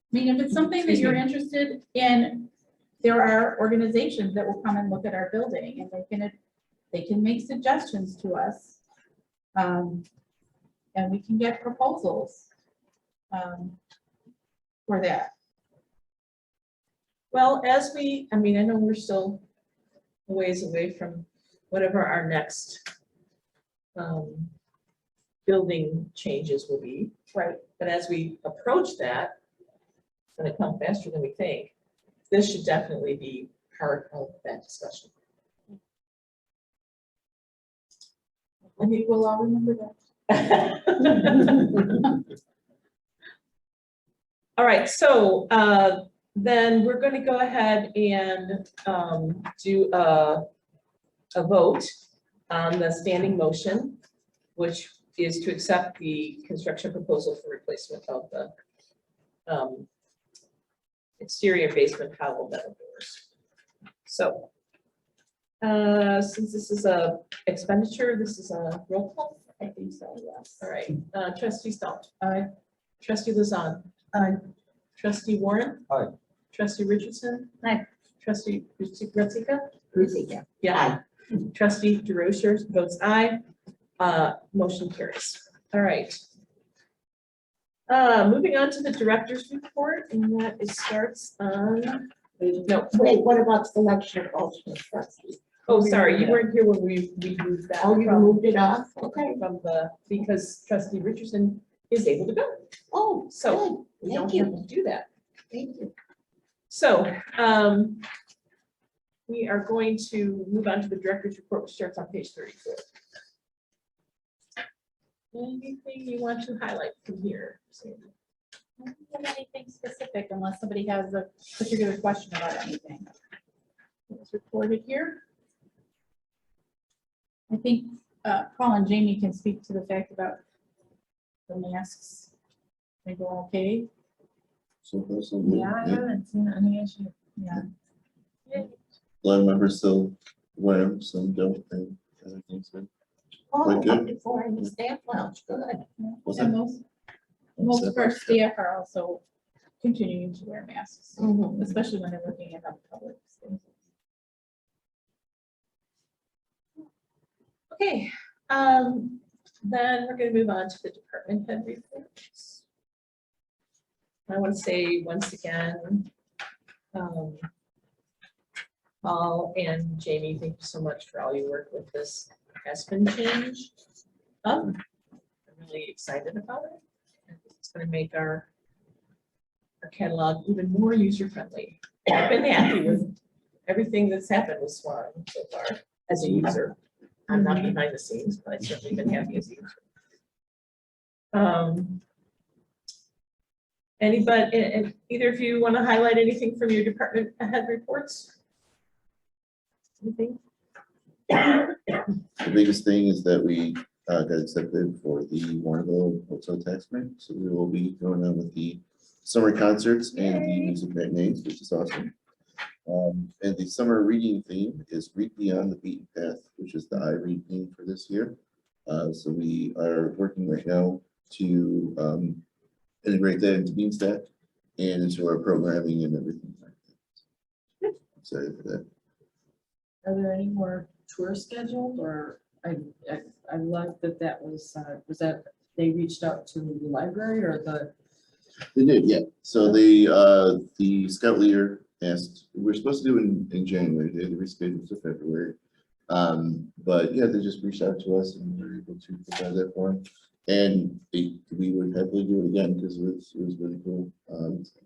I mean, if it's something that you're interested in, there are organizations that will come and look at our building and they can make suggestions to us. And we can get proposals for that. Well, I mean, I know we're still a ways away from whatever our next building changes will be. Right. But as we approach that, it's going to come faster than we think. This should definitely be part of that discussion. I think we'll all remember that. All right, so then we're going to go ahead and do a vote on the standing motion, which is to accept the construction proposal for replacement of the exterior basement hollow metal doors. So since this is a expenditure, this is a roll call. I think so, yes. All right, trustee Stout. Aye. Trustee Lazan. Aye. Trustee Warren. Aye. Trustee Richardson. Aye. Trustee Gretzica. Ruzika. Yeah. Trustee DeRocher votes aye. Motion carries. All right. Moving on to the director's report, and that it starts on, no, Wait, what about selection of alternate trustees? oh, sorry, you weren't here when we moved that. Oh, you from- moved it off? Okay. From because trustee Richardson is able to go, Oh, so we good. don't Thank have you. to do that. Thank you. So, we are going to move on to the director's report, which starts on page 34. Anything you want to highlight from here, Sandy? I don't have anything specific unless somebody has a particular question about anything. It's recorded here. I think Paul and Jamie can speak to the fact about the masks. They go okay? So far, so good. Yeah, I haven't seen any issue. Yeah. A lot of members still wear them, some don't, and everything's good. Oh, Quite good. before in the staff lounge, good. What's And that? most of our staff are also continuing to wear masks, Mhm. especially when they're looking at other public spaces. Okay, then we're gonna move on to the department head reports. I want to say once again, Paul and Jamie, thank you so much for all your work with this Aspen change. I'm really excited about it. I think it's gonna make our catalog even more user-friendly I've been happy with everything that's happened with Swan so far as a user. I'm not behind the scenes, but I've certainly been happy as a user. Anybody, and either of you want to highlight anything from your department head reports? Anything? The biggest thing is that we got accepted for the Warrenville hotel tax grant, so we will be going on with the summer concerts and the music names, which is awesome. And the summer reading theme is Read Beyond the Beaten Path, which is the I Read theme for this year. So we are working right now to integrate that into Beanstack and into our programming and everything like that. Excited for that. Are there any more tours scheduled, or I like that was that they reached out to the library or the? They did, yeah. So the scout leader asked, we're supposed to do it in January, they had to reschedule to February. But yeah, they just reached out to us and we were able to provide that for them. And we would happily do it again because it was really cool.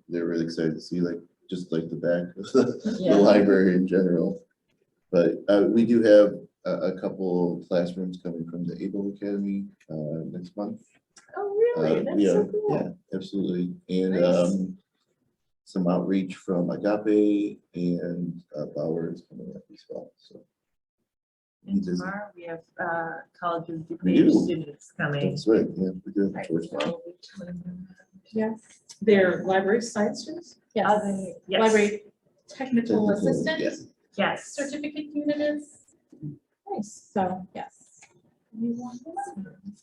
They're really excited to see just like the back of the library in general. But we do have a couple classrooms coming from the Able Academy next month. Oh, really? That's so cool. Yeah, absolutely. And Nice. some outreach from Agape and Bauer is coming up as well. So And tomorrow we have colleges We degree do. students coming. that's right. Yeah, we do. Right, First one. so we'll be telling them. Yes. Their library science students? Yes. Yes. Library technical Technical, assistant yes. Yes. certificate candidates. Nice, so, yes. You want that?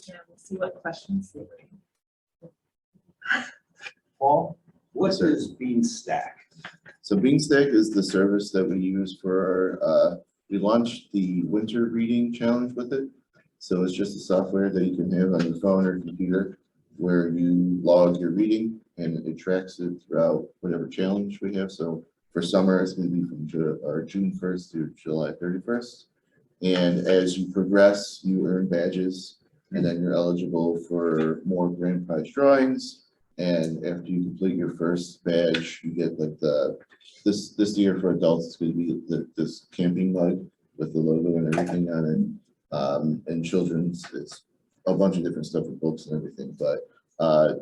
Yeah, we'll see what questions they bring. Paul, what Yes, sir. is Beanstack? So Beanstack is the service that we use for our, we launched the winter reading challenge with it. So it's just a software that you can have on your phone or computer where you log your reading and it tracks it throughout whatever challenge we have. So for summer, it's going to be from June 1st to July 31st. And as you progress, you earn badges and then you're eligible for more grand prize drawings. And after you complete your first badge, you get like this year for adults, it's going to be this camping mug with the logo and everything on it. And children's, it's a bunch of different stuff with books and everything, but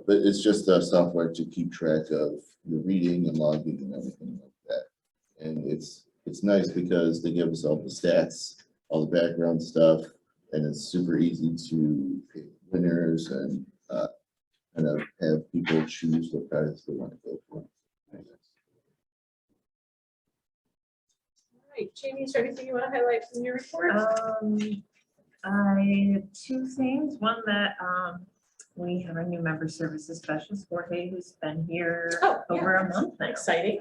it's just a software to keep track of your reading and logging and everything like that. And it's nice because they give us all the stats, all the background stuff, and it's super easy to pick winners and kind of have people choose what prizes they want to go for. All right, Jamie, is there anything you want to highlight from your report? I have two things. One that we have a new member services specialist, Jorge, who's been here Oh, yeah. over a month now. Exciting.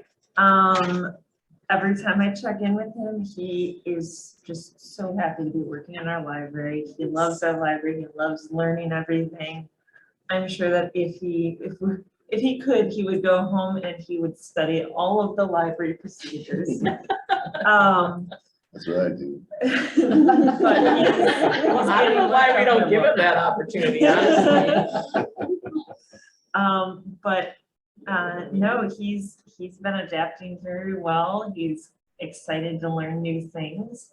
Every time I check in with him, he is just so happy to be working in our library. He loves our library. He loves learning everything. I'm sure that if he could, he would go home and he would study all of the library procedures. That's what I do. But I don't know why we don't give him that opportunity, honestly. No, he's been adapting very well. He's excited to learn new things.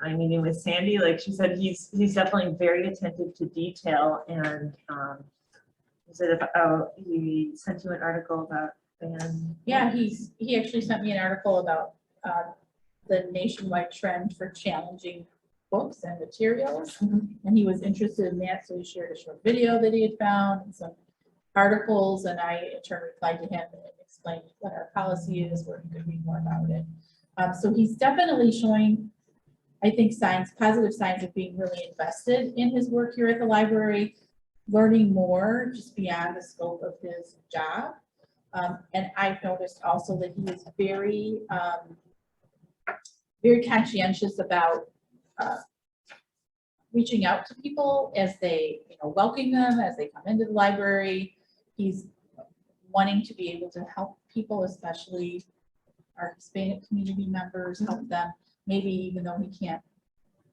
My meeting with Sandy, like she said, he's definitely very attentive to detail, and he said he sent you an article about Ben. Yeah, he actually sent me an article about the nationwide trend for challenging books and materials. And he was interested in that, so he shared a short video that he had found and some articles, and I in turn replied to him and explained what our policy is, where he could read more about it. So he's definitely showing, I think, positive signs of being really invested in his work here at the library, learning more just beyond the scope of his job. And I've noticed also that he is very, very conscientious about reaching out to people as they, welcome them as they come into the library. He's wanting to be able to help people, especially our Hispanic community members, help them, maybe even though he can't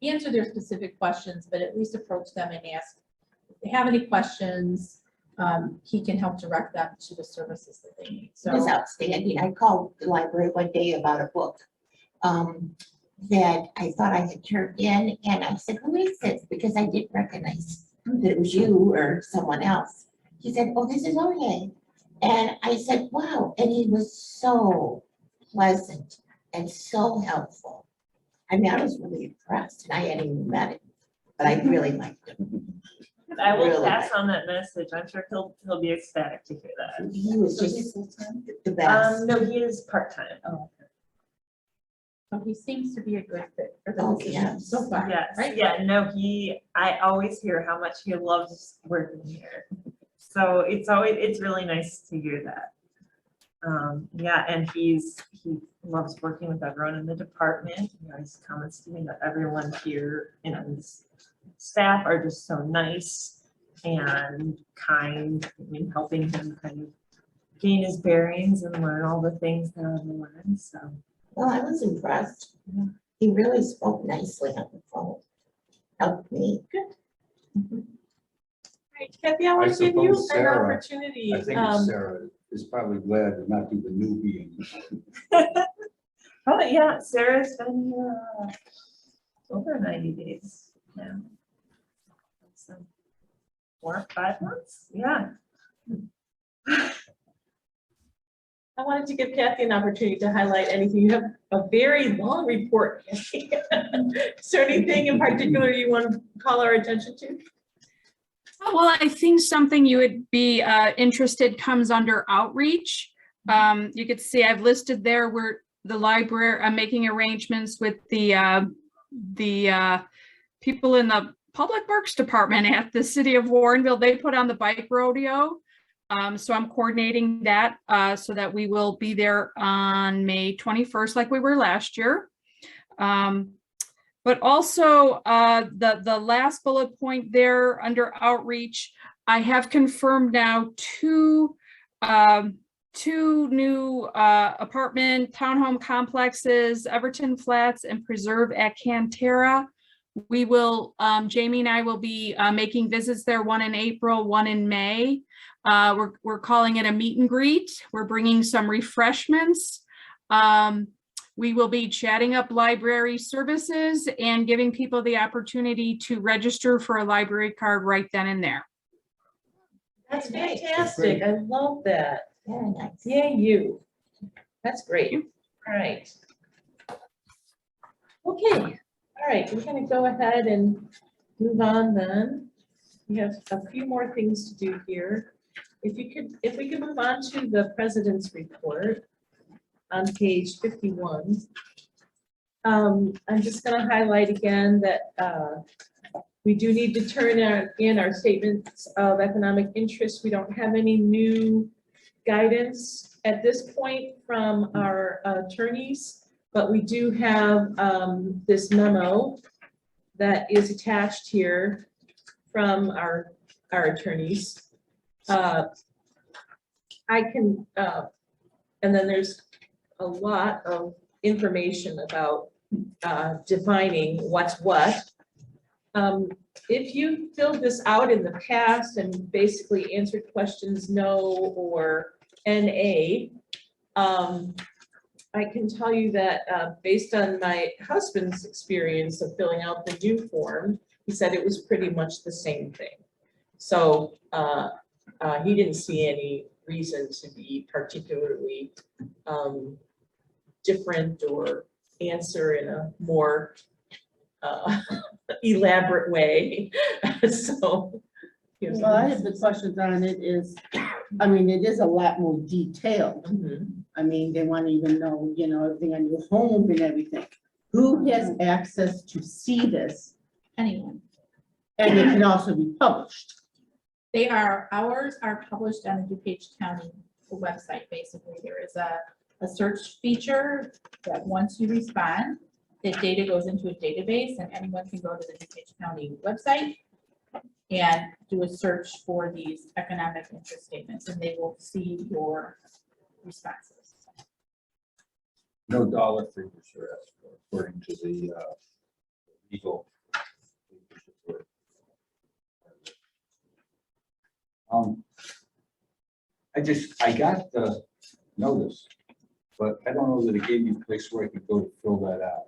answer their specific questions, but at least approach them and ask if they have any questions, he can help direct them to the services that they need. It was So, outstanding. I called the library one day about a book that I thought I had turned in, and I said, who is this? Because I didn't recognize that it was you or someone else. He said, oh, this is Oye. And I said, wow, and he was so pleasant and so helpful. I mean, I was really impressed, and I hadn't even met him, but I really liked him. I will Really pass nice. on that message. I'm sure he'll be ecstatic to hear that. He was so he's just full-time? the best. No, he is part-time. Oh, okay. So he seems to be a good fit for the Oh, position yeah. so far, Yes, right? yeah, no, I always hear how much he loves working here. So it's really nice to hear that. Yeah, and he loves working with everyone in the department. He always comments to me that everyone here, his staff are just so nice and kind, I mean, helping him kind of gain his bearings and learn all the things that I've learned, so. Well, I was impressed. He really spoke nicely on the phone. Helped me. Right, Kathy, I want to give you suppose an Sarah- opportunity. I think Sarah is probably glad to not be the newbie. Oh, yeah, Sarah's been here over 90 days now. So 4 or 5 months, yeah. I wanted to give Kathy an opportunity to highlight anything. You have a very long report, Kathy. Is there anything in particular you want to call our attention to? Well, I think something you would be interested comes under outreach. You could see I've listed there where the library, I'm making arrangements with the people in the Public Works Department at the city of Warrenville. They put on the bike rodeo. So I'm coordinating that so that we will be there on May 21st like we were last year. But also the last bullet point there under outreach, I have confirmed now two new apartment townhome complexes, Everton Flats and Preserve at Cantera. We will, Jamie and I will be making visits there, one in April, one in May. We're calling it a meet and greet. We're bringing some refreshments. We will be chatting up library services and giving people the opportunity to register for a library card right then and there. That's fantastic. I love that. Very nice. Yeah, you. That's great. All right. Okay, all right, we're gonna go ahead and move on then. We have a few more things to do here. If we could move on to the president's report on page 51. I'm just gonna highlight again that we do need to turn in our statements of economic interest. We don't have any new guidance at this point from our attorneys, but we do have this memo that is attached here from our attorneys. I can, and then there's a lot of information about defining what's what. If you filled this out in the past and basically answered questions no or NA, I can tell you that based on my husband's experience of filling out the new form, he said it was pretty much the same thing. So he didn't see any reason to be particularly different or answer in a more elaborate way. So. Well, I have the questions on it is, I mean, it is a lot more detailed. Mhm. I mean, they want to even know, you know, everything on your home and everything. Who has access to see this? Anyone. And it can also be published. Ours are published on the DuPage County website, basically. There is a search feature that once you respond, the data goes into a database and anyone can go to the DuPage County website and do a search for these economic interest statements, and they will see your responses. No dollar figures are asked for according to the legal. I got the notice, but I don't know that it gave me a place where I could go to fill that out.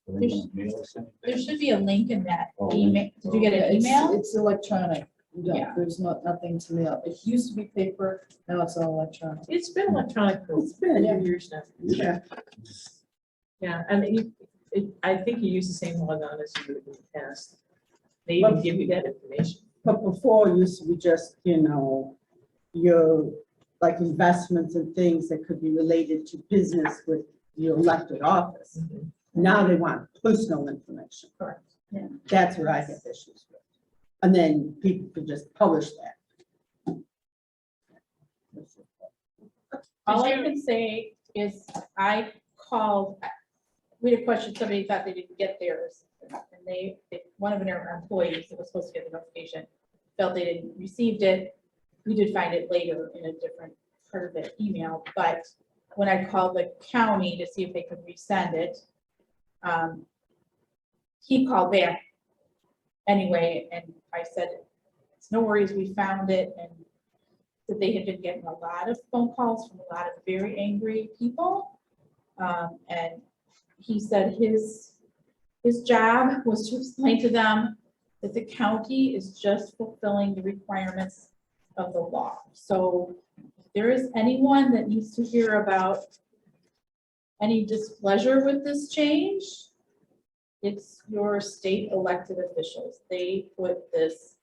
Are they gonna mail us anything? There should be a link in that Oh, email. Did you get Yeah, an email? It's electronic. You don't- Yeah. There's nothing to mail. It used to be paper, now it's all electronic. It's been electronic for It's been, a few years now. yeah. Yeah, and I think you use the same logon as you would in the past. They even give you that information. But before it used to be just, your, like investments and things that could be related to business with your elected office. Now they want personal information. Correct. Yeah. That's what I have issues with. And then people could just publish that. All I can say is I called, we had a question, somebody thought they didn't get theirs. And one of their employees that was supposed to get the notification felt they didn't received it. We did find it later in a different part of their email, but when I called the county to see if they could resend it, he called back anyway, and I said, it's no worries, we found it, and that they had been getting a lot of phone calls from a lot of very angry people. And he said his job was to explain to them that the county is just fulfilling the requirements of the law. So if there is anyone that needs to hear about any displeasure with this change, it's your state elected officials. They put this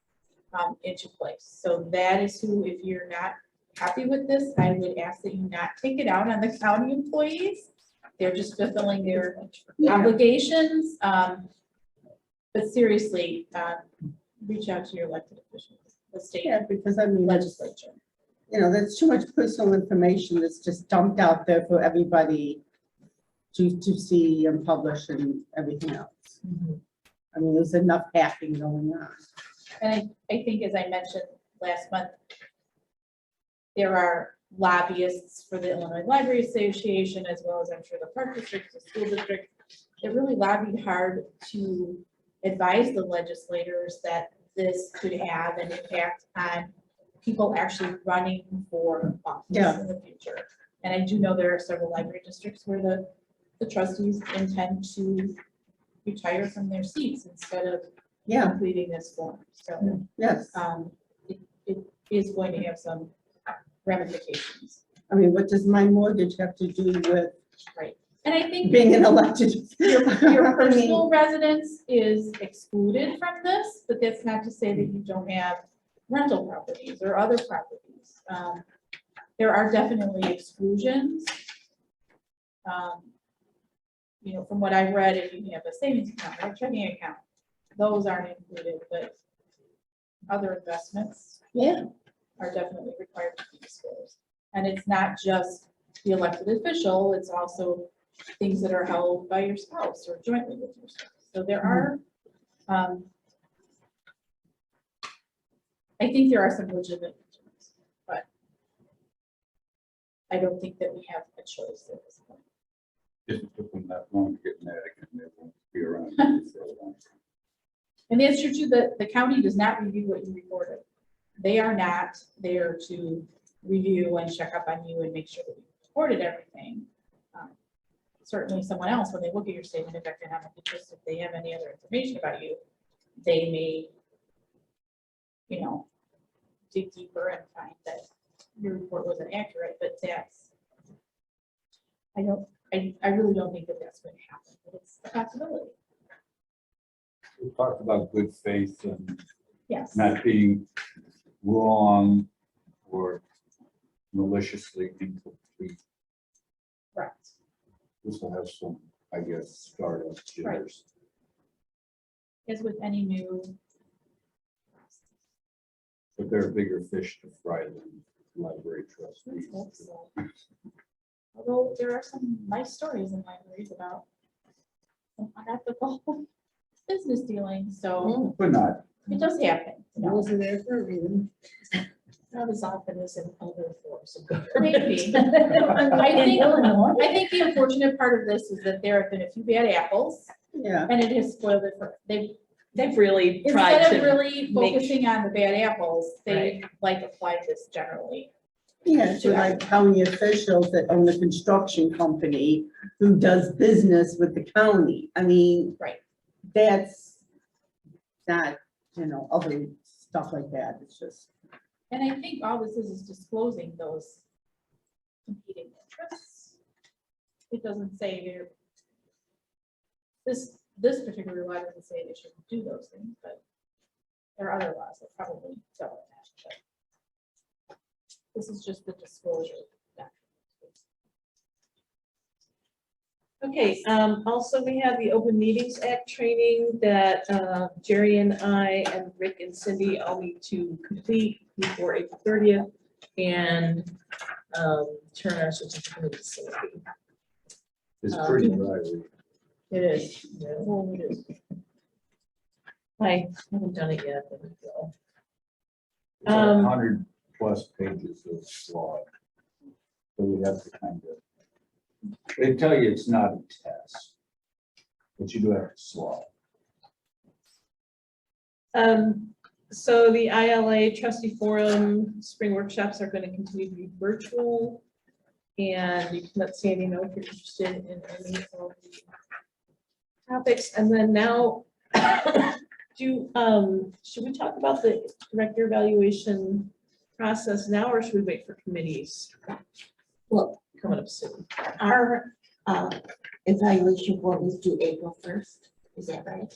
into place. So that is who, if you're not happy with this, I would ask that you not take it out on the county employees. They're just fulfilling their obligations. But seriously, reach out to your elected officials, the state Yeah, because I mean, legislature. there's too much personal information that's just dumped out there for everybody to see and publish and everything else. I mean, there's enough hacking going on. And I think, as I mentioned last month, there are lobbyists for the Illinois Library Association, as well as I'm sure the park district, the school district. They really lobbied hard to advise the legislators that this could have an impact on people actually running for office in the future. And I do know there are several library districts where the trustees intend to retire from their seats instead of completing this form. So Yes. it is going to have some ramifications. I mean, what does my mortgage have to do with Right. And I think being an elected? your I mean, personal residence is excluded from this, but that's not to say that you don't have rental properties or other properties. There are definitely exclusions. From what I've read, if you have a savings account or a checking account, those aren't included, but other investments are definitely required to be disclosed. And it's not just the elected official, it's also things that are held by your spouse or jointly with your spouse. So there are, I think there are some legitimate concerns, but I don't think that we have a choice at this point. If it took them that long to get mad again, they won't be around for a long time. And the answer to the county does not review what you reported. They are not there to review and check up on you and make sure that you reported everything. Certainly someone else, when they look at your statement of economic interest, if they have any other information about you, they may, dig deeper and find that your report wasn't accurate, but that's, I really don't think that that's going to happen, but it's a possibility. We talked about good faith and Yes. not being wrong or maliciously incomplete. Correct. This will have some, I guess, startup jitters. As with any new. But they're a bigger fish to fry than library trustees. Although there are some nice stories in libraries about some unethical business dealings, so But not. it does happen. Rules are there for a reason. Not as often as in other forms of Maybe. government. I think the unfortunate part of this is that there have been a few bad apples, Yeah, and it has spoiled it for, They've really tried Instead of to, really make- focusing on the bad apples, they like apply this generally. Yeah, to like county officials that own a construction company who does business with the county. I mean. Right. That's not, other stuff like that. It's just. And I think all this is disclosing those competing interests. It doesn't say here. This particular law doesn't say they should do those things, but there are other laws that probably don't. But this is just the disclosure. okay, also we have the Open Meetings Act training that Jerry and I and Rick and Cindy all need to complete before April 30th and turn our certificate of facility. It's pretty dry. It is. Yeah. Oh, it is. I haven't done it yet, but we will. It's 100+ pages of law. So we have to kind of, they tell you it's not a test, but you do have to slog. So the ILA trustee forum spring workshops are going to continue to be virtual. And you can let Sandy know if you're interested in any of the topics. And then now, should we talk about the director evaluation process now, or should we wait for committees? Well, Coming up soon. our evaluation board is due April 1st, is that right?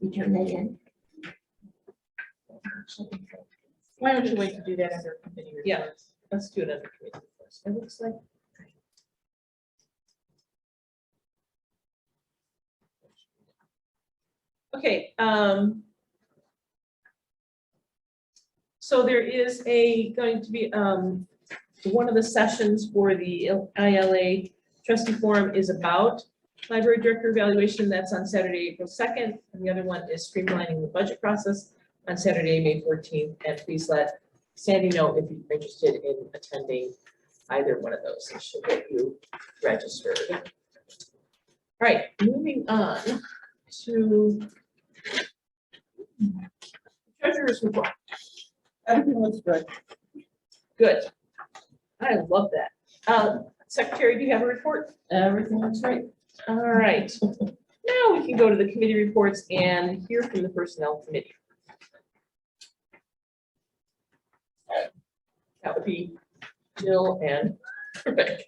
We turn that in? Why don't you wait to do that under committee reports? Yeah. Let's do it under committee first. It looks like. Okay, so there is going to be, one of the sessions for the ILA trustee forum is about library director evaluation. That's on Saturday, April 2nd. And the other one is streamlining the budget process on Saturday, May 14th. And please let Sandy know if you're interested in attending either one of those. And she'll get you registered. All right, moving on to treasurer's report. Everything looks good. Good. I love that. Secretary, do you have a report? Everything looks right. All right. Now we can go to the committee reports and hear from the personnel committee. That would be Jill and Rebecca.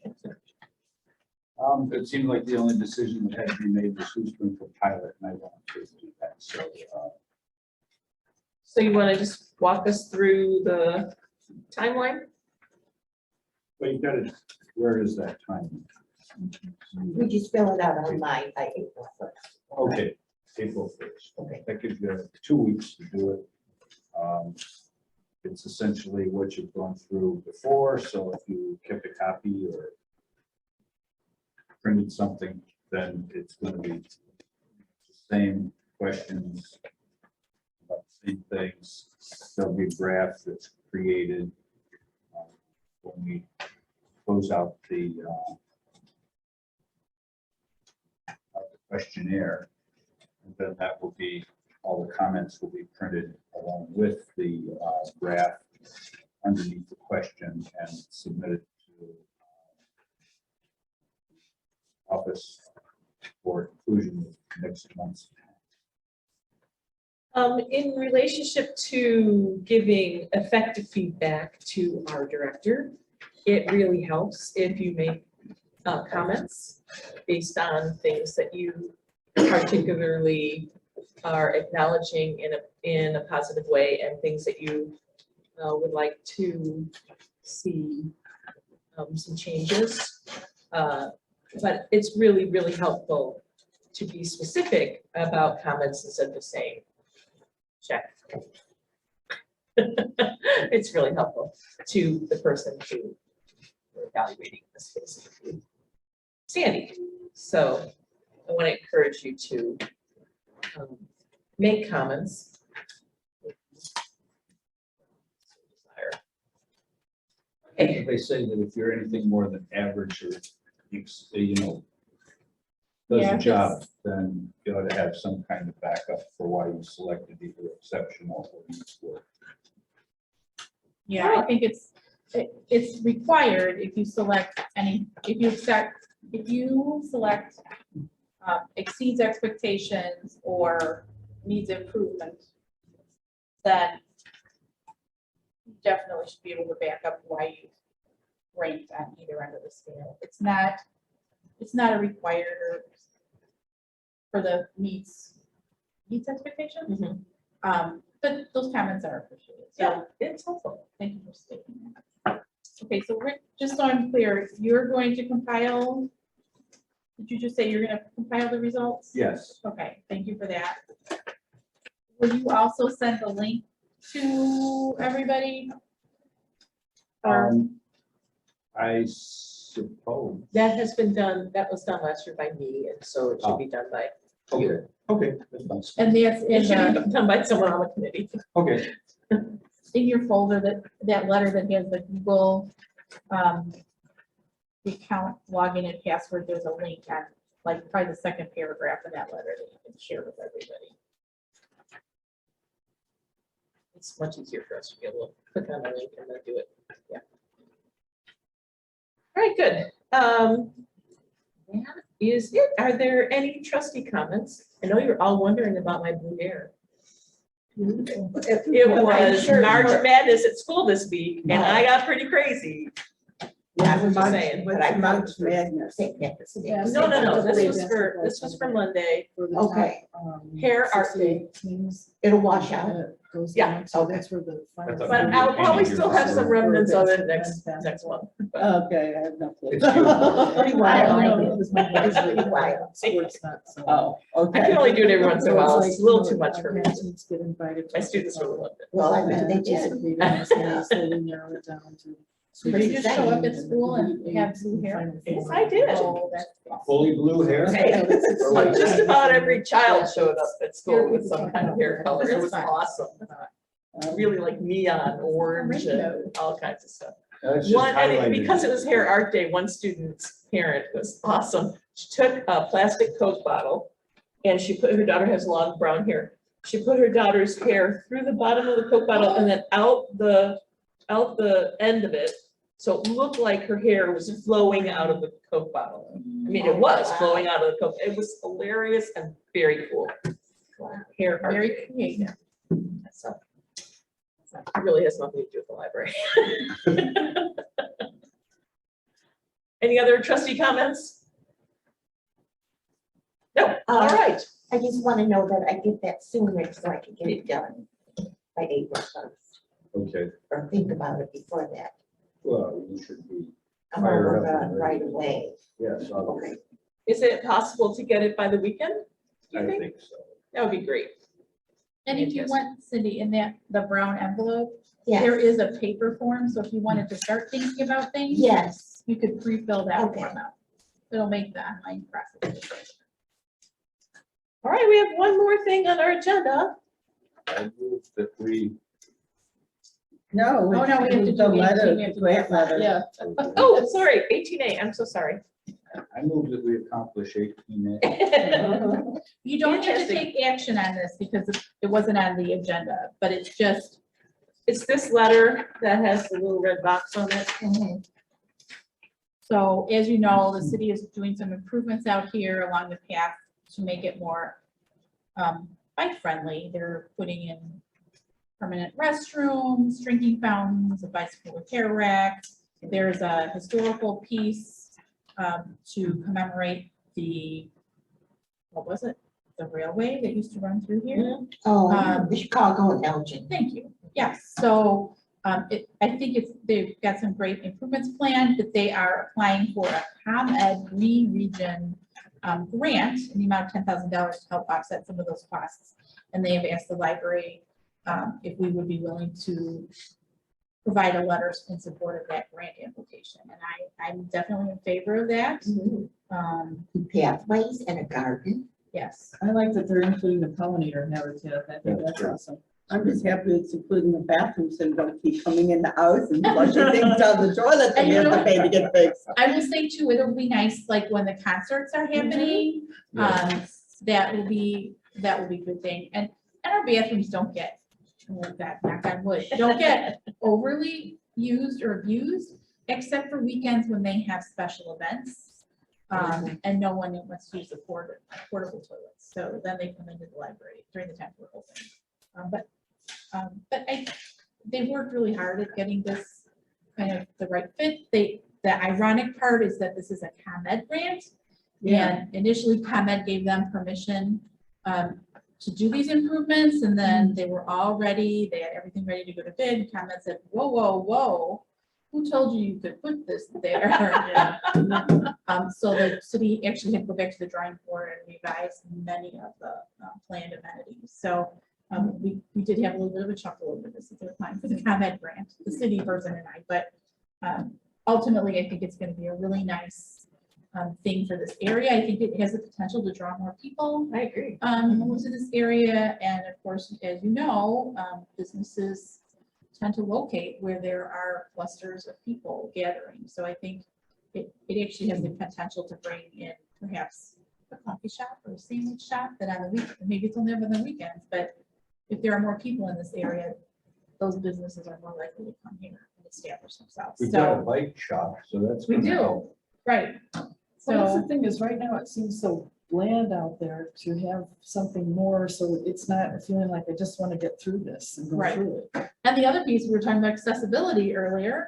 It seemed like the only decision that had to be made was who's going to pilot, and I want to do that. So you want to just walk us through the timeline? But you got to, where is that time? We just fill it out online by April 1st. Okay, April 1st. Okay. That gives you 2 weeks to do it. It's essentially what you've gone through before, so if you kept a copy or printed something, then it's going to be the same questions about the same things. There'll be a graph that's created when we close out the questionnaire. And then that will be, all the comments will be printed along with the graph underneath the question and submitted to office for inclusion next month's. In relationship to giving effective feedback to our director, it really helps if you make comments based on things that you particularly are acknowledging in a positive way and things that you would like to see some changes. But it's really, really helpful to be specific about comments instead of saying, check. It's really helpful to the person who we're evaluating in this case, Sandy. So I want to encourage you to make comments. They say that if you're anything more than average or, does Yeah, the job, then you ought to have some kind of backup for why you selected either exceptional or needs work. Yeah, I think it's required if you select if you select exceeds expectations or needs improvement, then you definitely should be able to back up why you ranked on either end of the scale. It's not a required for the meets expectations. But those comments are appreciated. So It's helpful. thank you for stating that. Okay, so Rick, just so I'm clear, you're going to compile, did you just say you're gonna compile the results? Yes. Okay, thank you for that. Will you also send the link to everybody? Or, I suppose. That has been done, that was done last year by me, and so it should be done by you. Okay, that's fine. and that's It in should the, be done by someone on the committee. Okay, in your folder, that letter that has the Google account login and password, there's a link on, like, probably the second paragraph of that letter that you can share with everybody. It's much easier for us to be able to click on the link and then do it. Yeah. All right, good. That is it. Are there any trustee comments? I know you're all wondering about my blue hair. It was March Madness at school this week, and I got pretty crazy. Yeah, I'm just saying. but I March Madness. think that was it. Yeah. No, this was for Monday. Okay. Hair art day. It'll wash out. Yeah, Yeah, so okay. that's where the. I thought But you I'll were probably painting still your have some color. remnants of it next month. But Okay, I have no clue. It's you. Pretty I wild. like it. It's pretty wild. Oh, okay. I can only do it every once in a while. It's a little too much for me. My My students really loved it. Well, I bet they did. Did you just show up at school and have blue hair? Yes, I did. Oh, that's awesome. Fully blue hair? Hey, just about every child showed up at school with some kind of hair color. It was awesome. Really like neon orange and all kinds of stuff. That's just One, and highlighted. because it was hair art day, one student's parent was awesome. She took a plastic Coke bottle and she put, her daughter has long brown hair. She put her daughter's hair through the bottom of the Coke bottle and then out the end of it. So it looked like her hair was flowing out of the Coke bottle. I mean, it was flowing out of the Coke. It was hilarious and very cool. Hair art Very day. creative. So it really has nothing to do with the library. Any other trustee comments? No, all right. I just want to know that I get that sooner so I can get it done by April 1st, Okay, or think about it before that. well, you should be, I'm gonna Fire work up on it and right ready. away. yes, Okay. Is it possible to get it by the weekend? Do I you think? think so. That would be great. And if you Fantastic. want, Cindy, in the brown envelope, Yes. there is a paper form, so if you wanted to start thinking about things. Yes. You could pre-fill that Okay. form out. It'll make the online process. All right, we have one more thing on our agenda. I move that we, No. Oh, no, we have to the do letter, 18, we have the to grant do that. letter. Yeah. Oh, sorry, 18A, I'm so sorry. I move that we accomplish 18A. You don't have to Fantastic. take action on this because it wasn't on the agenda, but it's just, It's this letter that has the little red box on it. so as you know, the city is doing some improvements out here along the path to make it more bike friendly. They're putting in permanent restrooms, drinking fountains, a bicycle repair rack. There's a historical piece to commemorate what was it? The railway that used to run through here. Oh, the Chicago and Elgin. Thank you. Yes, so I think they've got some great improvements planned, that they are applying for a ComEd Green Region grant in the amount of $10,000 to help offset some of those costs. And they have asked the library if we would be willing to provide a letter in support of that grant application. And I'm definitely in favor of that. Pathways and a garden. Yes. I like that they're including the pollinator habitat. I think that's awesome. I'm just happy it's including the bathrooms, so you don't keep coming in the house and flushing things down the toilet and you have to pay to get fixed. I will say too, it'll be nice, like when the concerts are happening, that will be a good thing. And our bathrooms don't get, knock on wood, don't get overly used or abused, except for weekends when they have special events. And no one wants to use the portable toilets, so then they come into the library during the time we're open. But they worked really hard at getting this kind of the right fit. The ironic part is that this is a ComEd grant. And initially ComEd gave them permission to do these improvements, and then they were all ready. They had everything ready to go to bid. ComEd said, whoa, whoa, whoa. Who told you you could put this there? So the city actually had to go back to the drawing board and revise many of the planned amenities. So we did have a little bit of a chuckle over this at the time for the ComEd grant, the city person and I, but ultimately I think it's going to be a really nice thing for this area. I think it has the potential to draw more people. I agree. To this area, and of course, as you know, businesses tend to locate where there are clusters of people gathering. So I think it actually has the potential to bring in perhaps a coffee shop or a sandwich shop that on the week, maybe it's only on the weekends, but if there are more people in this area, those businesses are more likely to come here and establish themselves. We've got a So bike shop, so that's. we gonna do, help. right? Well, that's the So, thing is, right now, it seems so bland out there to have something more, so it's not feeling like I just want to get through this and go Right. through it. and the other piece, we were talking about accessibility earlier.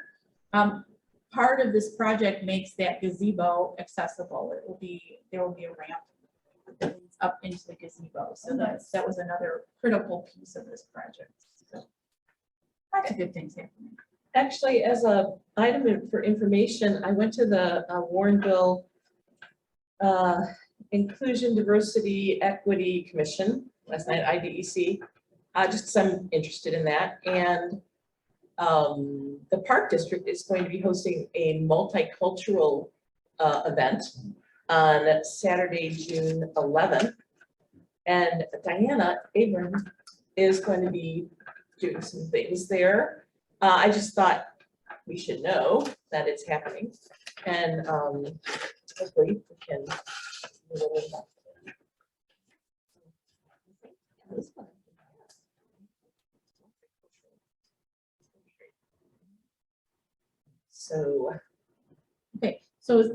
Part of this project makes that gazebo accessible. There will be a ramp that leads up into the gazebo. So that was another critical piece of this project. So lots of good things happening. Actually, as a item for information, I went to the Warrenville Inclusion, Diversity, Equity Commission last night, IDEC, just because I'm interested in that. And the Park District is going to be hosting a multicultural event on Saturday, June 11th. And Diana Abram is going to be doing some things there. I just thought we should know that it's happening, and hopefully we can. So, Okay, so is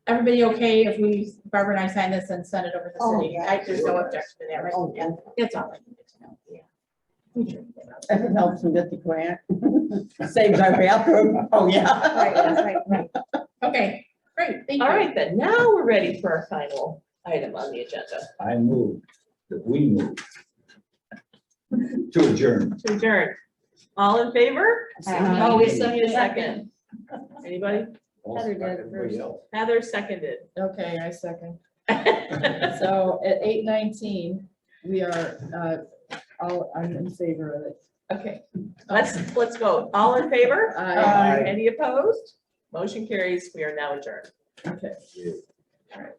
everybody okay if Barbara and I sign this and send it over to the Oh, city? yeah. There's no objection to that, right? Oh, Yeah, that's all I needed to know. Yeah. We should. If it helps them get the grant. Saves our bathroom. Oh, yeah. Right. Okay, great, thank you. all right then, now we're ready for our final item on the agenda. I move that we move to adjourn. To adjourn. All in favor? Oh, we still need a second. Anybody? Heather did it Everybody first. else. Heather seconded. Okay, I second. So at 8:19, we are, I'm in favor of it. Okay, let's vote. All in favor? Aye. Any opposed? Motion carries. We are now adjourned. Okay. All right.